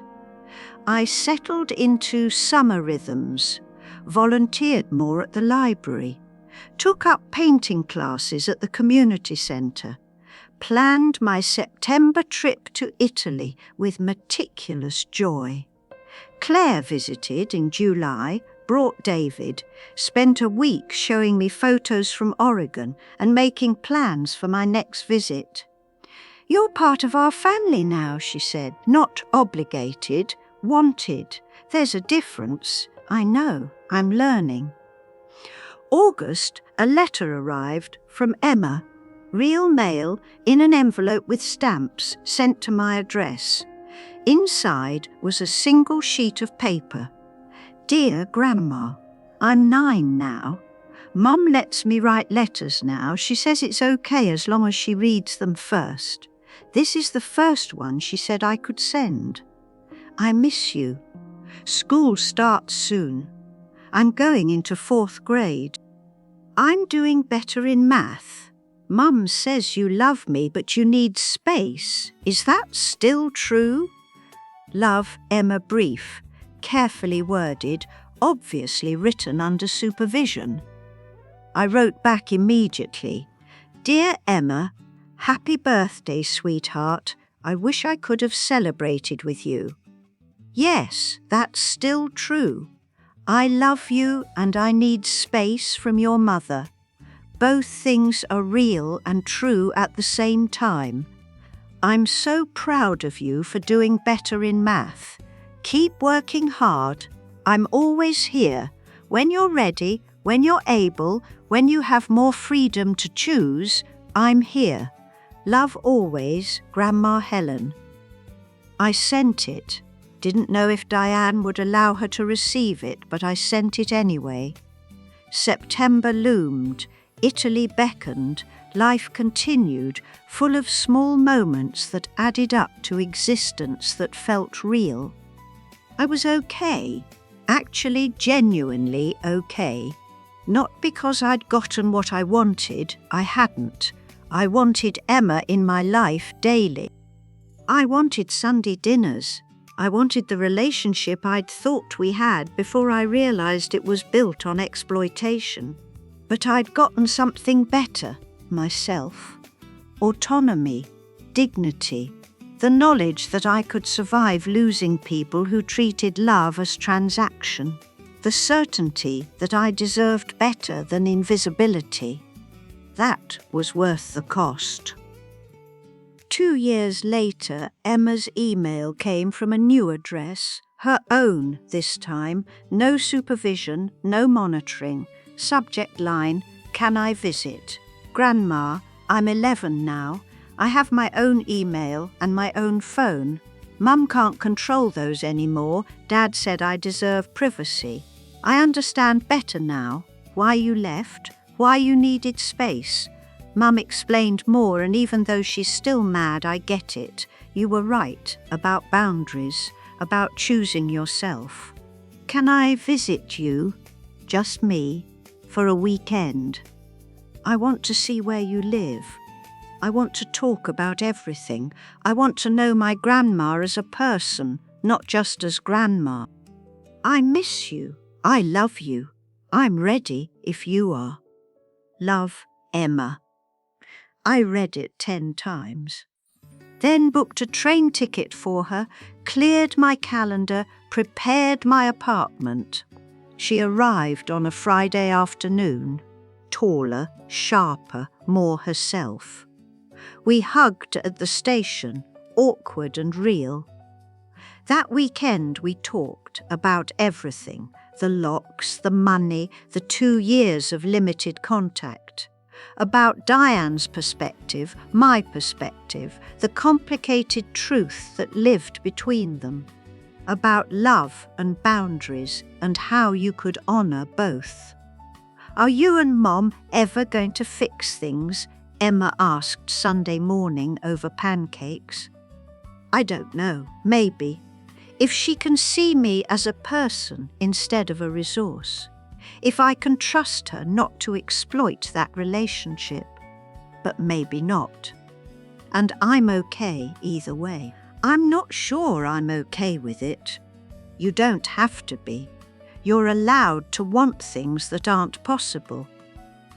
I settled into summer rhythms, volunteered more at the library, took up painting classes at the community centre, planned my September trip to Italy with meticulous joy. Claire visited in July, brought David, spent a week showing me photos from Oregon and making plans for my next visit. You're part of our family now, she said, not obligated, wanted. There's a difference. I know, I'm learning. August, a letter arrived from Emma, real mail in an envelope with stamps sent to my address. Inside was a single sheet of paper. Dear Grandma, I'm 9 now. Mum lets me write letters now. She says it's okay as long as she reads them first. This is the first one she said I could send. I miss you. School starts soon. I'm going into 4th grade. I'm doing better in math. Mum says you love me, but you need space. Is that still true? Love, Emma brief, carefully worded, obviously written under supervision. I wrote back immediately. Dear Emma, happy birthday, sweetheart. I wish I could have celebrated with you. Yes, that's still true. I love you and I need space from your mother. Both things are real and true at the same time. I'm so proud of you for doing better in math. Keep working hard. I'm always here. When you're ready, when you're able, when you have more freedom to choose, I'm here. Love always, Grandma Helen. I sent it. Didn't know if Diane would allow her to receive it, but I sent it anyway. September loomed. Italy beckoned. Life continued, full of small moments that added up to existence that felt real. I was okay. Actually, genuinely okay. Not because I'd gotten what I wanted. I hadn't. I wanted Emma in my life daily. I wanted Sunday dinners. I wanted the relationship I'd thought we had before I realized it was built on exploitation. But I'd gotten something better, myself. Autonomy, dignity, the knowledge that I could survive losing people who treated love as transaction, the certainty that I deserved better than invisibility. That was worth the cost. 2 years later, Emma's email came from a new address, her own this time, no supervision, no monitoring. Subject line, can I visit? Grandma, I'm 11 now. I have my own email and my own phone. Mum can't control those anymore. Dad said I deserve privacy. I understand better now why you left, why you needed space. Mum explained more, and even though she's still mad, I get it. You were right about boundaries, about choosing yourself. Can I visit you? Just me, for a weekend. I want to see where you live. I want to talk about everything. I want to know my grandma as a person, not just as grandma. I miss you. I love you. I'm ready if you are. Love, Emma. I read it 10 times. Then booked a train ticket for her, cleared my calendar, prepared my apartment. She arrived on a Friday afternoon, taller, sharper, more herself. We hugged at the station, awkward and real. That weekend we talked about everything, the locks, the money, the 2 years of limited contact. About Diane's perspective, my perspective, the complicated truth that lived between them. About love and boundaries and how you could honour both. "Are you and Mom ever going to fix things?" Emma asked Sunday morning over pancakes. "I don't know, maybe. If she can see me as a person instead of a resource. If I can trust her not to exploit that relationship. But maybe not. And I'm okay either way. I'm not sure I'm okay with it. You don't have to be. You're allowed to want things that aren't possible.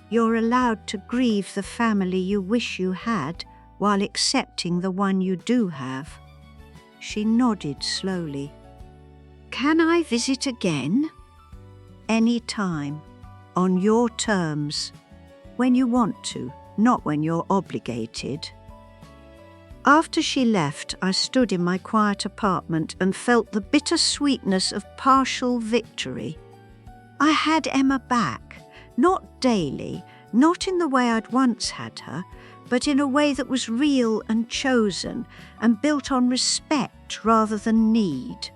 You're allowed to grieve the family you wish you had while accepting the one you do have." She nodded slowly. "Can I visit again?" "Any time. On your terms. When you want to, not when you're obligated." After she left, I stood in my quiet apartment and felt the bitter sweetness of partial victory. I had Emma back, not daily, not in the way I'd once had her, but in a way that was real and chosen and built on respect rather than need.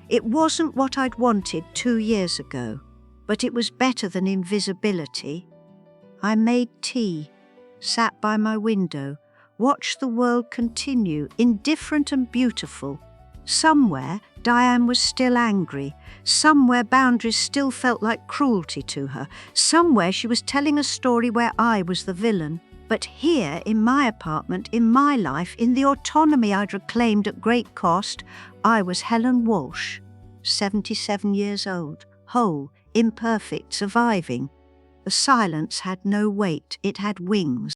It wasn't what I'd wanted 2 years ago, but it was better than invisibility. I made tea, sat by my window, watched the world continue, indifferent and beautiful. Somewhere, Diane was still angry. Somewhere, boundaries still felt like cruelty to her. Somewhere, she was telling a story where I was the villain. But here, in my apartment, in my life, in the autonomy I'd reclaimed at great cost, I was Helen Walsh, 77 years old, whole, imperfect, surviving. The silence had no weight, it had wings.